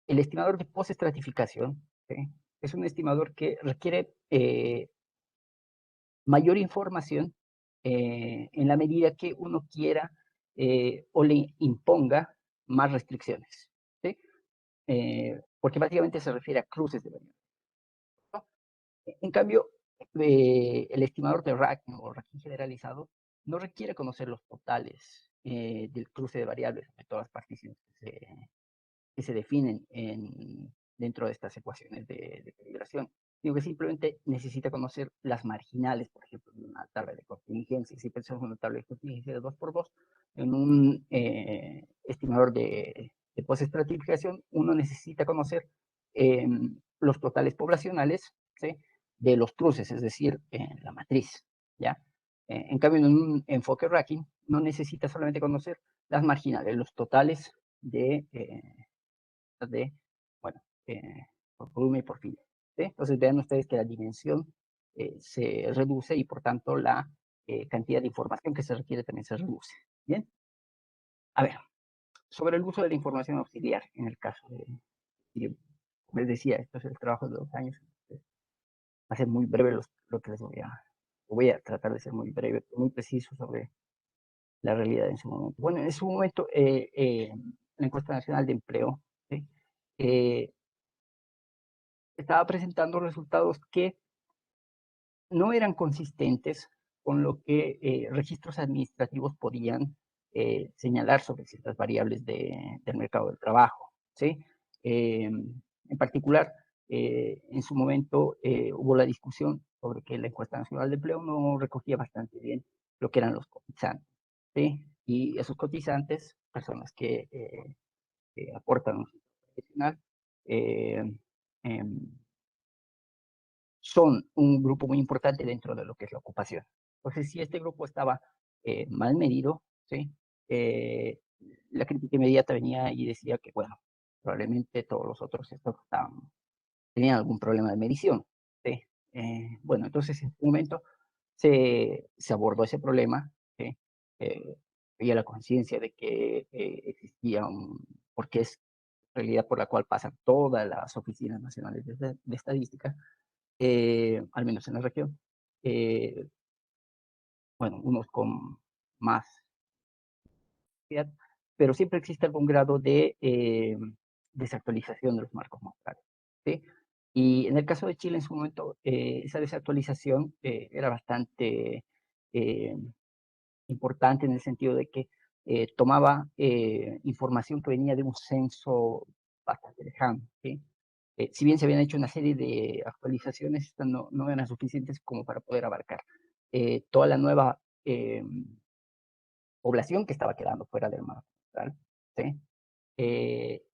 estimador de postestratificación, ¿sí? Es un estimador que requiere mayor información en la medida que uno quiera o le imponga más restricciones, ¿sí? Porque básicamente se refiere a cruces de variables, ¿no? En cambio, el estimador de racking o racking generalizado no requiere conocer los totales del cruce de variables de todas las particiones que se definen dentro de estas ecuaciones de calibración, sino que simplemente necesita conocer las marginales, por ejemplo, en una tabla de contingencia. Si pensamos en una tabla de contingencia de 2x2, en un estimador de postestratificación, uno necesita conocer los totales poblacionales, ¿sí? De los cruces, es decir, la matriz, ¿ya? En cambio, en un enfoque racking, no necesita solamente conocer las marginales, los totales bueno, por volumen y por fila, ¿sí? Entonces vean ustedes que la dimensión se reduce y por tanto la cantidad de información que se requiere también se reduce. Bien, a ver, sobre el uso de la información auxiliar en el caso como les decía, esto es el trabajo de 2 años. Va a ser muy breve lo que les voy a tratar de ser muy breve, muy preciso sobre la realidad en su momento. Bueno, en su momento, la encuesta nacional de empleo, ¿sí? Estaba presentando resultados que no eran consistentes con lo que registros administrativos podían señalar sobre ciertas variables del mercado del trabajo, ¿sí? En particular, en su momento hubo la discusión sobre que la encuesta nacional de empleo no recogía bastante bien lo que eran los cotizantes, ¿sí? Y esos cotizantes, personas que aportan un profesional, eh, em, son un grupo muy importante dentro de lo que es la ocupación. Entonces, si este grupo estaba mal medido, ¿sí? la crítica inmediata venía y decía que, bueno, probablemente todos los otros stocks tenían algún problema de medición. ¿Sí? Bueno, entonces en este momento se abordó ese problema. ¿Sí? Había la conciencia de que existía porque es realidad por la cual pasan todas las oficinas nacionales de estadística, al menos en la región. Bueno, unos con más, pero siempre existe algún grado de desactualización de los marcos muestrales. ¿Sí? Y en el caso de Chile, en su momento, esa desactualización era bastante importante en el sentido de que tomaba información que venía de un censo bastante lejano. ¿Sí? Si bien se habían hecho una serie de actualizaciones, estas no eran suficientes como para poder abarcar toda la nueva población que estaba quedando fuera del marco muestral. ¿Sí?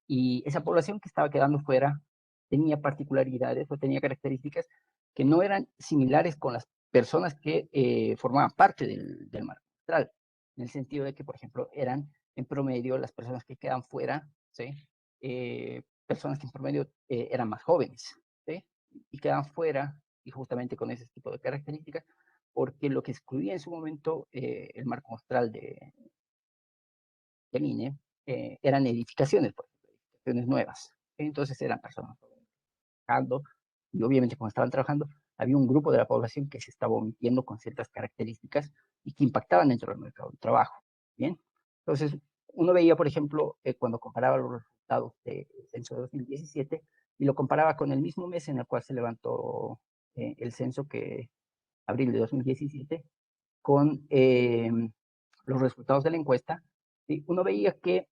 Y esa población que estaba quedando fuera tenía particularidades o tenía características que no eran similares con las personas que formaban parte del marco muestral, en el sentido de que, por ejemplo, eran en promedio las personas que quedan fuera, ¿sí? Personas que en promedio eran más jóvenes, ¿sí? Y quedan fuera, y justamente con ese tipo de características, porque lo que excluía en su momento el marco muestral del INE eran edificaciones, por ejemplo, edificaciones nuevas. Entonces eran personas trabajando, y obviamente cuando estaban trabajando, había un grupo de la población que se estaba omitiendo con ciertas características y que impactaban dentro del mercado de trabajo. Bien, entonces uno veía, por ejemplo, cuando comparaba los resultados del censo de 2017 y lo comparaba con el mismo mes en el cual se levantó el censo, que abril de 2017, con los resultados de la encuesta, ¿sí? Uno veía que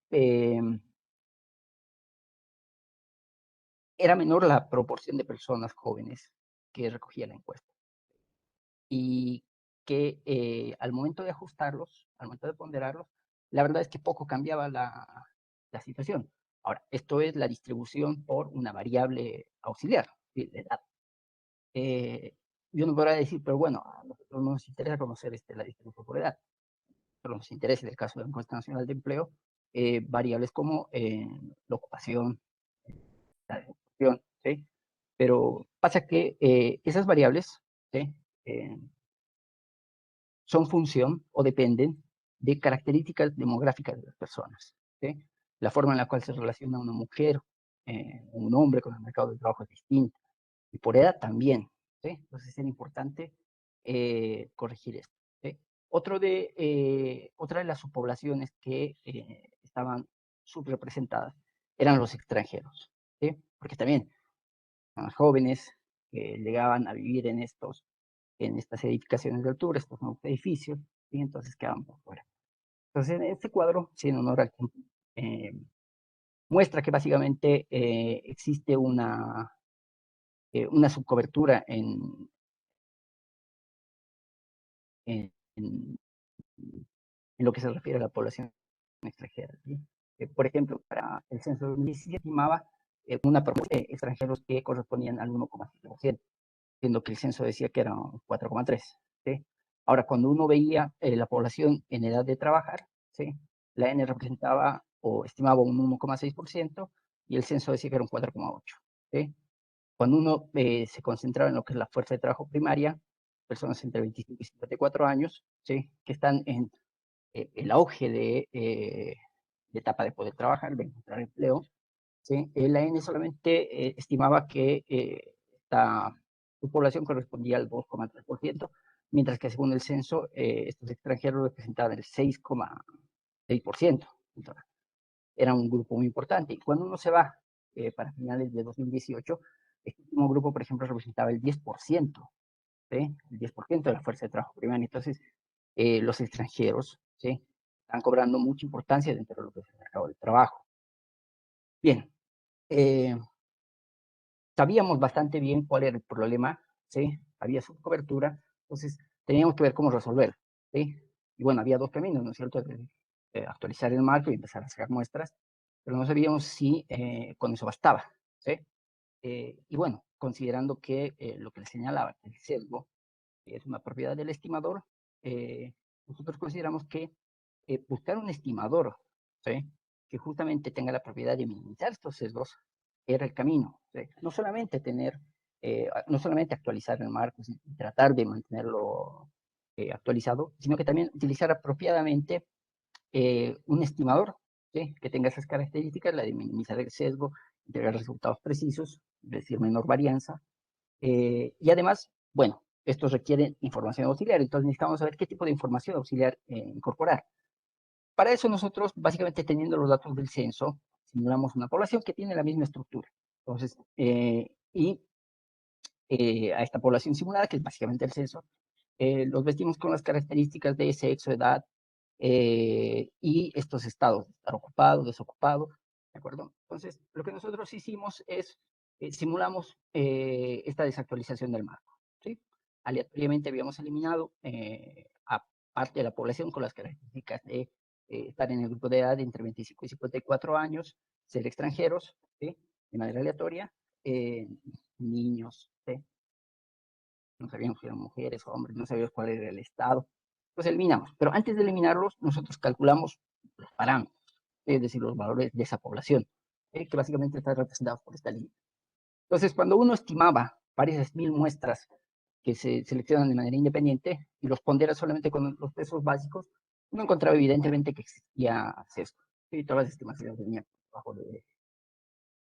era menor la proporción de personas jóvenes que recogía la encuesta y que al momento de ajustarlos, al momento de ponderarlos, la verdad es que poco cambiaba la situación. Ahora, esto es la distribución por una variable auxiliar, ¿sí? De edad. Yo no podrá decir, pero bueno, a nosotros no nos interesa conocer la distribución por edad, pero nos interesa en el caso de la encuesta nacional de empleo, variables como la ocupación, la desocupación, ¿sí? Pero pasa que esas variables, ¿sí? Son función o dependen de características demográficas de las personas, ¿sí? La forma en la cual se relaciona una mujer, un hombre con el mercado del trabajo es distinta, y por edad también, ¿sí? Entonces es importante corregir esto, ¿sí? Otra de las subpoblaciones que estaban subrepresentadas eran los extranjeros, ¿sí? Porque también los jóvenes que llegaban a vivir en estas edificaciones de altura, estos nuevos edificios, y entonces quedaban por fuera. Entonces, en este cuadro, sin honor al tiempo, muestra que básicamente existe una subcobertura en, en, lo que se refiere a la población extranjera. ¿Sí? Por ejemplo, para el censo de 2017 estimaba una proporción de extranjeros que correspondían al 1,5%, siendo que el censo decía que eran 4,3%. ¿Sí? Ahora, cuando uno veía la población en edad de trabajar, ¿sí? La N representaba o estimaba un 1,6% y el censo decía que era un 4,8%. ¿Sí? Cuando uno se concentraba en lo que es la fuerza de trabajo primaria, personas entre 25 y 54 años, ¿sí? Que están en el auge de etapa de poder trabajar, de encontrar empleo, ¿sí? La N solamente estimaba que su población correspondía al 2,3%, mientras que según el censo, estos extranjeros representaban el 6,6%. Entonces, era un grupo muy importante. Y cuando uno se va para finales de 2018, este último grupo, por ejemplo, representaba el 10%, ¿sí? El 10% de la fuerza de trabajo primaria. Entonces, los extranjeros, ¿sí? Están cobrando mucha importancia dentro de lo que es el mercado de trabajo. Bien, sabíamos bastante bien cuál era el problema, ¿sí? Había subcobertura, entonces teníamos que ver cómo resolverlo, ¿sí? Y bueno, había dos caminos, ¿no es cierto? Actualizar el marco y empezar a sacar muestras, pero no sabíamos si con eso bastaba, ¿sí? Y bueno, considerando que lo que le señalaba, el sesgo, es una propiedad del estimador, nosotros consideramos que buscar un estimador ¿sí? Que justamente tenga la propiedad de minimizar estos sesgos, era el camino, ¿sí? No solamente no solamente actualizar el marco y tratar de mantenerlo actualizado, sino que también utilizar apropiadamente un estimador, ¿sí? Que tenga esas características, la de minimizar el sesgo, entregar resultados precisos, es decir, menor varianza, y además, bueno, estos requieren información auxiliar, entonces necesitamos saber qué tipo de información auxiliar incorporar. Para eso nosotros, básicamente teniendo los datos del censo, simulamos una población que tiene la misma estructura. Entonces, a esta población simulada, que es básicamente el censo, los vestimos con las características de sexo, edad, y estos estados, estar ocupado, desocupado, ¿de acuerdo? Entonces, lo que nosotros hicimos es, simulamos esta desactualización del marco, ¿sí? Aleatoriamente habíamos eliminado a parte de la población con las características de estar en el grupo de edad de entre 25 y 54 años, ser extranjeros, ¿sí? De manera aleatoria, niños, ¿sí? No sabíamos si eran mujeres o hombres, no sabíamos cuál era el estado, pues eliminamos. Pero antes de eliminarlos, nosotros calculamos los parámetros, es decir, los valores de esa población, que básicamente están representados por esta línea. Entonces, cuando uno estimaba varias mil muestras que se seleccionan de manera independiente y los pondera solamente con los pesos básicos, uno encontraba evidentemente que existía sesgo. Y todas las estimaciones venían bajo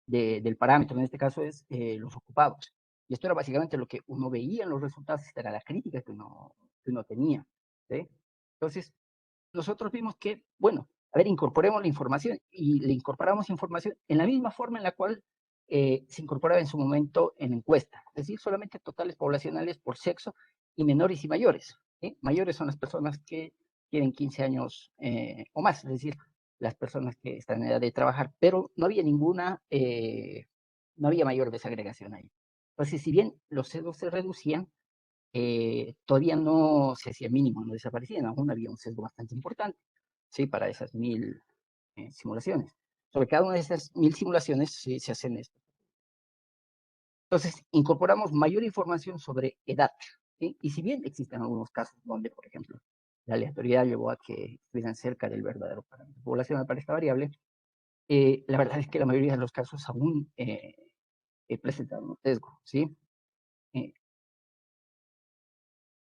del parámetro, en este caso es los ocupados. Y esto era básicamente lo que uno veía en los resultados, esta era la crítica que uno tenía, ¿sí? Entonces, nosotros vimos que, bueno, a ver, incorporemos la información y le incorporamos información en la misma forma en la cual se incorporaba en su momento en encuesta, es decir, solamente totales poblacionales por sexo y menores y mayores, ¿sí? Mayores son las personas que tienen 15 años o más, es decir, las personas que están en edad de trabajar, pero no había no había mayor desagregación ahí. Entonces, si bien los sesgos se reducían, todavía no se hacía mínimo, no desaparecían, aún había un sesgo bastante importante, ¿sí? Para esas 1000 simulaciones. Sobre cada una de esas 1000 simulaciones se hacen esto. Entonces, incorporamos mayor información sobre edad, ¿sí? Y si bien existen algunos casos donde, por ejemplo, la aleatoriedad llevó a que estuvieran cerca del verdadero parámetro poblacional para esta variable, la verdad es que la mayoría de los casos aún presentan un sesgo, ¿sí?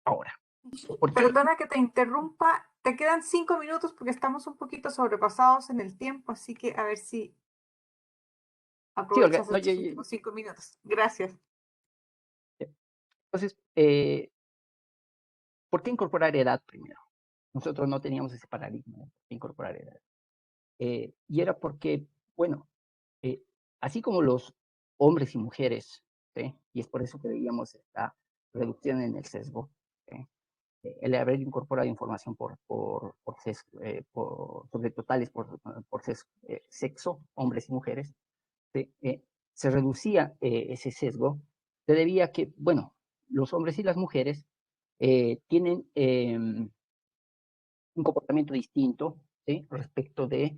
Ahora, ¿por qué? Perdona que te interrumpa, te quedan 5 minutos porque estamos un poquito sobrepasados en el tiempo, así que a ver si Sí, Olga, aprovechas no, estos últimos 5 minutos. Gracias. entonces, ¿por qué incorporar edad primero? Nosotros no teníamos ese paradigma de incorporar edad. Y era porque, bueno, eh, así como los hombres y mujeres, ¿sí? Y es por eso que veíamos esta reducción en el sesgo, ¿sí? El haber incorporado información sobre totales por sexo, hombres y mujeres, ¿sí? Se reducía ese sesgo, se debía a que, bueno, los hombres y las mujeres tienen un comportamiento distinto, ¿sí? Respecto de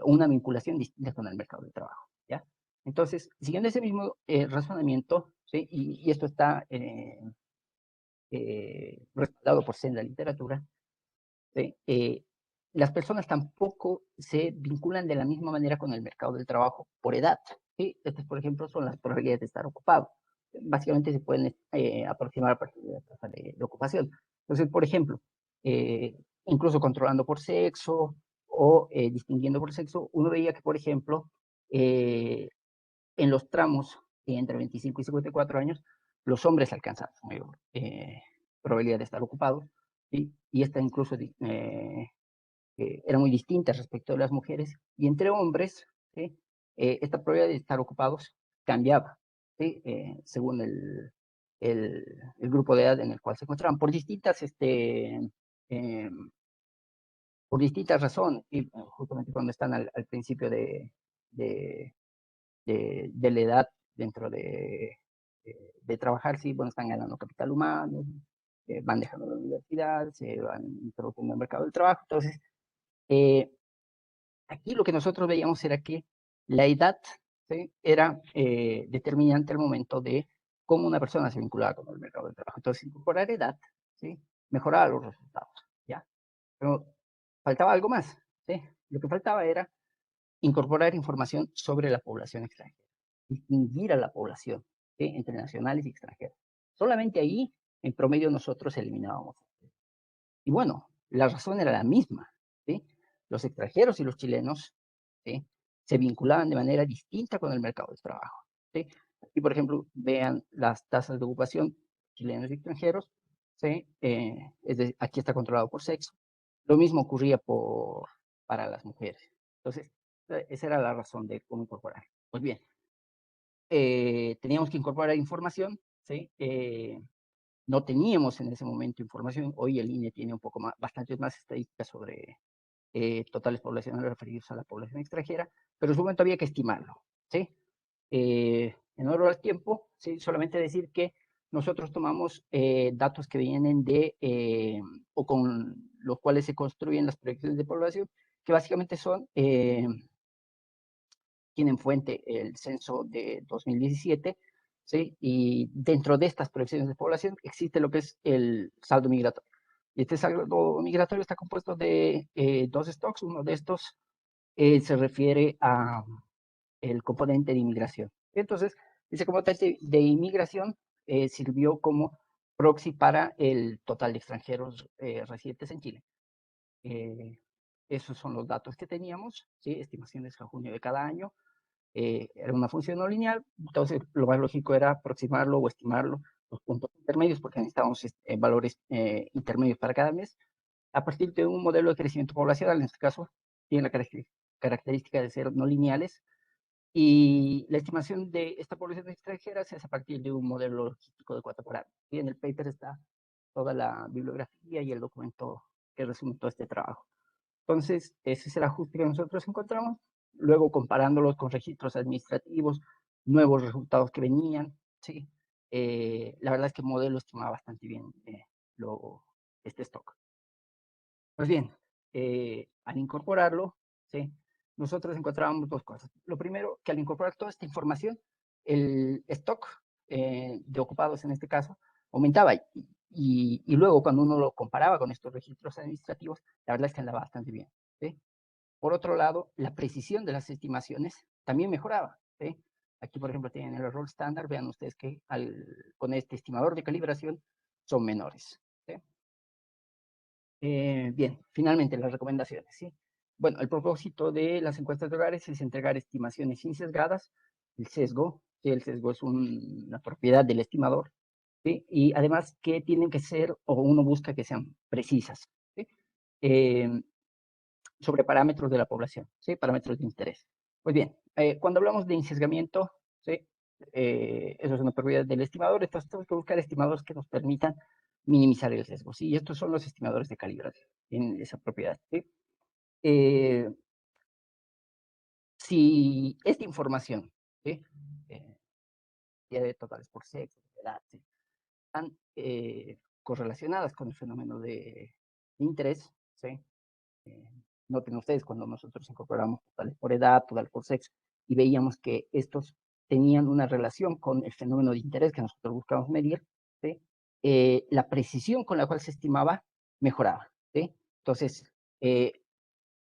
una vinculación distinta con el mercado de trabajo, ¿ya? Entonces, siguiendo ese mismo razonamiento, ¿sí? Y esto está respaldado por senda literatura, ¿sí? Las personas tampoco se vinculan de la misma manera con el mercado del trabajo por edad, ¿sí? Estas, por ejemplo, son las probabilidades de estar ocupado. Básicamente se pueden aproximar a partir de la tasa de ocupación. Entonces, por ejemplo, incluso controlando por sexo o distinguiendo por sexo, uno veía que, por ejemplo, en los tramos entre 25 y 54 años, los hombres alcanzaban mayor probabilidad de estar ocupados, ¿sí? Y esta incluso era muy distinta respecto de las mujeres, y entre hombres, ¿sí? Esta probabilidad de estar ocupados cambiaba, ¿sí? Según el grupo de edad en el cual se encontraban, eh, por distintas razones, y justamente cuando están al principio de, de la edad dentro de trabajar, sí, bueno, están ganando capital humano, van dejando la universidad, se van introduciendo en el mercado del trabajo. Entonces, aquí lo que nosotros veíamos era que la edad, ¿sí? Era determinante al momento de cómo una persona se vinculaba con el mercado del trabajo. Entonces, incorporar edad, ¿sí? Mejoraba los resultados, ¿ya? Pero faltaba algo más, ¿sí? Lo que faltaba era incorporar información sobre la población extranjera, distinguir a la población, ¿sí?, entre nacionales y extranjeros. Solamente ahí, en promedio, nosotros eliminábamos. Y bueno, la razón era la misma, ¿sí? Los extranjeros y los chilenos, ¿sí?, se vinculaban de manera distinta con el mercado de trabajo, ¿sí? Aquí, por ejemplo, vean las tasas de ocupación chilenos y extranjeros, ¿sí? Aquí está controlado por sexo. Lo mismo ocurría para las mujeres. Entonces, esa era la razón de cómo incorporar. Pues bien, teníamos que incorporar información, ¿sí? No teníamos en ese momento información. Hoy el INE tiene un poco más, bastantes más estadísticas sobre totales poblacionales referidos a la población extranjera, pero en su momento había que estimarlo, ¿sí? En oro al tiempo, ¿sí?, solamente decir que nosotros tomamos datos que vienen o con los cuales se construyen las proyecciones de población, que básicamente tienen fuente el censo de 2017, ¿sí? Y dentro de estas proyecciones de población existe lo que es el saldo migratorio. Y este saldo migratorio está compuesto de dos stocks. Uno de estos se refiere a el componente de inmigración. Entonces, ese componente de inmigración sirvió como proxy para el total de extranjeros residentes en Chile. Esos son los datos que teníamos, ¿sí? Estimaciones a junio de cada año. Era una función no lineal, entonces lo más lógico era aproximarlo o estimarlo, los puntos intermedios, porque necesitábamos valores intermedios para cada mes, a partir de un modelo de crecimiento poblacional. En este caso, tiene la característica de ser no lineales, y la estimación de esta población extranjera se hace a partir de un modelo logístico de 4 parámetros. Y en el paper está toda la bibliografía y el documento que resume todo este trabajo. Entonces, ese es el ajuste que nosotros encontramos. Luego, comparándolos con registros administrativos, nuevos resultados que venían, ¿sí? La verdad es que el modelo estimaba bastante bien este stock. Pues bien, al incorporarlo, ¿sí?, nosotros encontrábamos dos cosas. Lo primero, que al incorporar toda esta información, el stock de ocupados en este caso aumentaba, y luego cuando uno lo comparaba con estos registros administrativos, la verdad es que andaba bastante bien, ¿sí? Por otro lado, la precisión de las estimaciones también mejoraba, ¿sí? Aquí, por ejemplo, tienen el error estándar. Vean ustedes que con este estimador de calibración son menores, ¿sí? Bien, finalmente las recomendaciones, ¿sí? Bueno, el propósito de las encuestas de hogares es entregar estimaciones sin sesgadas. El sesgo, ¿sí?, el sesgo es una propiedad del estimador, ¿sí? Y además que tienen que ser, o uno busca que sean precisas, ¿sí?, sobre parámetros de la población, ¿sí?, parámetros de interés. Pues bien, cuando hablamos de insesgamiento, ¿sí?, eso es una propiedad del estimador. Entonces tenemos que buscar estimadores que nos permitan minimizar el sesgo, ¿sí? Y estos son los estimadores de calibración en esa propiedad, ¿sí? Si esta información, ¿sí?, de totales por sexo, edad, ¿sí?, están correlacionadas con el fenómeno de interés, ¿sí? Noten ustedes, cuando nosotros incorporamos totales por edad, totales por sexo, y veíamos que estos tenían una relación con el fenómeno de interés que nosotros buscamos medir, ¿sí?, la precisión con la cual se estimaba mejoraba, ¿sí? Entonces,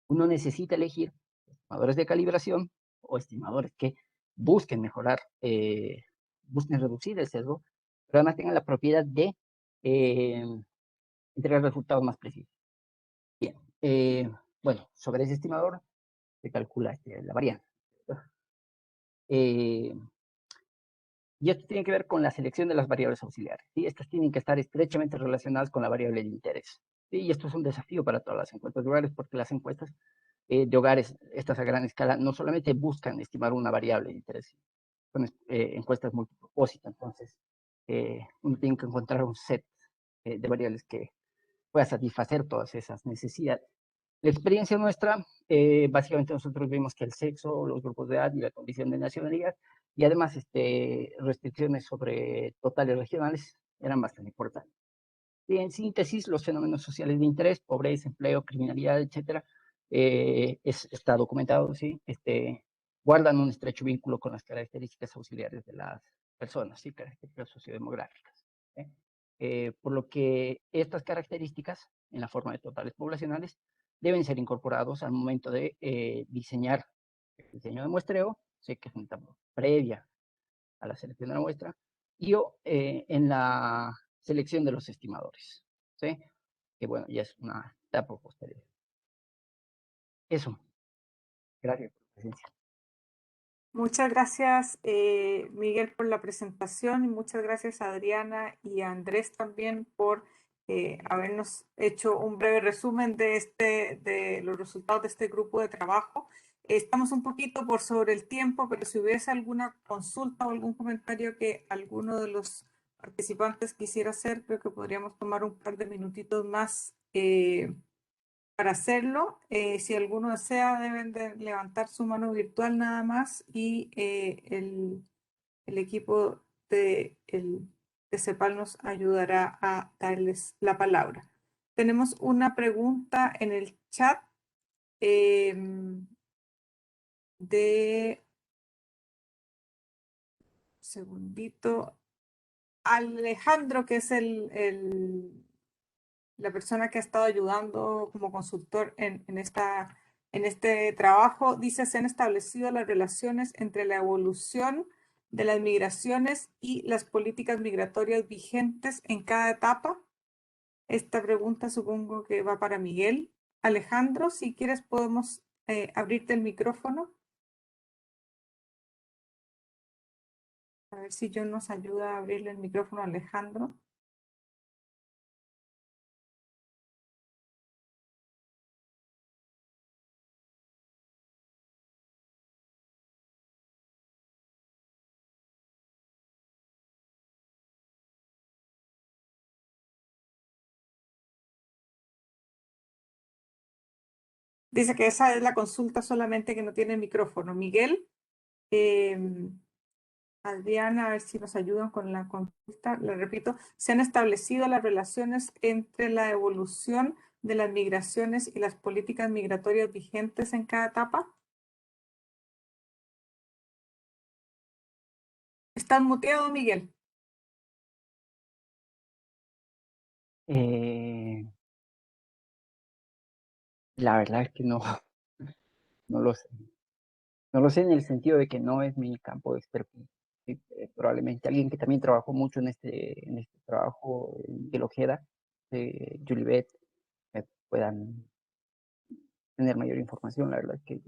uno necesita elegir estimadores de calibración o estimadores que busquen mejorar, busquen reducir el sesgo, pero además tengan la propiedad de eh, entregar resultados más precisos. Bien, bueno, sobre ese estimador se calcula la varianza. Eh, y esto tiene que ver con la selección de las variables auxiliares, ¿sí? Estas tienen que estar estrechamente relacionadas con la variable de interés, ¿sí? Y esto es un desafío para todas las encuestas de hogares, porque las encuestas de hogares, estas a gran escala, no solamente buscan estimar una variable de interés, son encuestas multipropósito. Entonces, uno tiene que encontrar un set de variables que pueda satisfacer todas esas necesidades. La experiencia nuestra, básicamente nosotros vimos que el sexo, los grupos de edad y la condición de nacionalidad, y además restricciones sobre totales regionales, eran bastante importantes. Y en síntesis, los fenómenos sociales de interés, pobreza, empleo, criminalidad, etcétera, está documentado, ¿sí? Guardan un estrecho vínculo con las características auxiliares de las personas, ¿sí?, características sociodemográficas, ¿sí? Por lo que estas características, en la forma de totales poblacionales, deben ser incorporados al momento de diseñar el diseño de muestreo, sé que es una etapa previa a la selección de la muestra, y en la selección de los estimadores, ¿sí? Que bueno, ya es una etapa posterior. Eso. Gracias por la presencia. Muchas gracias, Miguel, por la presentación, y muchas gracias a Adriana y a Andrés también por habernos hecho un breve resumen de los resultados de este grupo de trabajo. Estamos un poquito por sobre el tiempo, pero si hubiese alguna consulta o algún comentario que alguno de los participantes quisiera hacer, creo que podríamos tomar un par de minutitos más para hacerlo. Si alguno desea, deben de levantar su mano virtual nada más, y el equipo de CEPAL nos ayudará a darles la palabra. Tenemos una pregunta en el chat de... Segundito. Alejandro, que es la persona que ha estado ayudando como consultor en este trabajo, dice: se han establecido las relaciones entre la evolución de las migraciones y las políticas migratorias vigentes en cada etapa. Esta pregunta supongo que va para Miguel. Alejandro, si quieres podemos abrirte el micrófono. A ver si John nos ayuda a abrirle el micrófono a Alejandro. Dice que esa es la consulta solamente, que no tiene micrófono. Miguel, Adriana, a ver si nos ayudan con la consulta. Le repito: se han establecido las relaciones entre la evolución de las migraciones y las políticas migratorias vigentes en cada etapa. ¿Estás muteado, Miguel? La verdad es que no, no lo sé. No lo sé en el sentido de que no es mi campo de expertise. Sí, probablemente alguien que también trabajó mucho en este trabajo de Ojeda, de Julibet, puedan tener mayor información. La verdad es que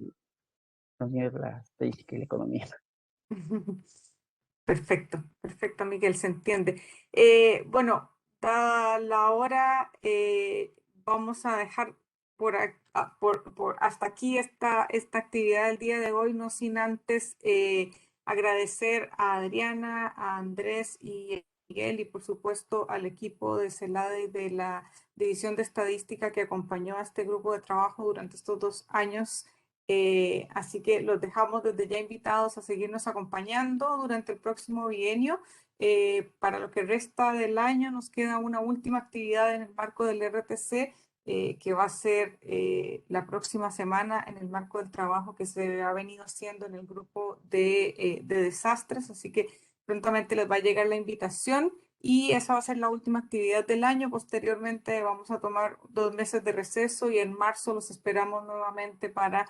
no es la estadística y la economía. Perfecto, perfecto, Miguel, se entiende. Bueno, dada la hora, vamos a dejar hasta aquí esta actividad del día de hoy, no sin antes agradecer a Adriana, a Andrés y a Miguel, y por supuesto al equipo de CELADE y de la División de Estadística que acompañó a este grupo de trabajo durante estos 2 años. Así que los dejamos desde ya invitados a seguirnos acompañando durante el próximo bienio. Para lo que resta del año nos queda una última actividad en el marco del RTC, que va a ser la próxima semana en el marco del trabajo que se ha venido haciendo en el grupo de desastres. Así que prontamente les va a llegar la invitación. Y esa va a ser la última actividad del año. Posteriormente vamos a tomar 2 meses de receso, y en marzo los esperamos nuevamente para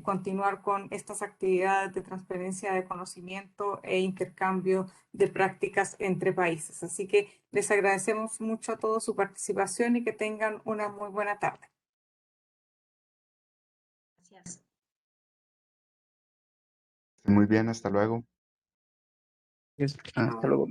continuar con estas actividades de transferencia de conocimiento e intercambio de prácticas entre países. Así que les agradecemos mucho a todos su participación y que tengan una muy buena tarde. Gracias. Muy bien, hasta luego. Hasta luego.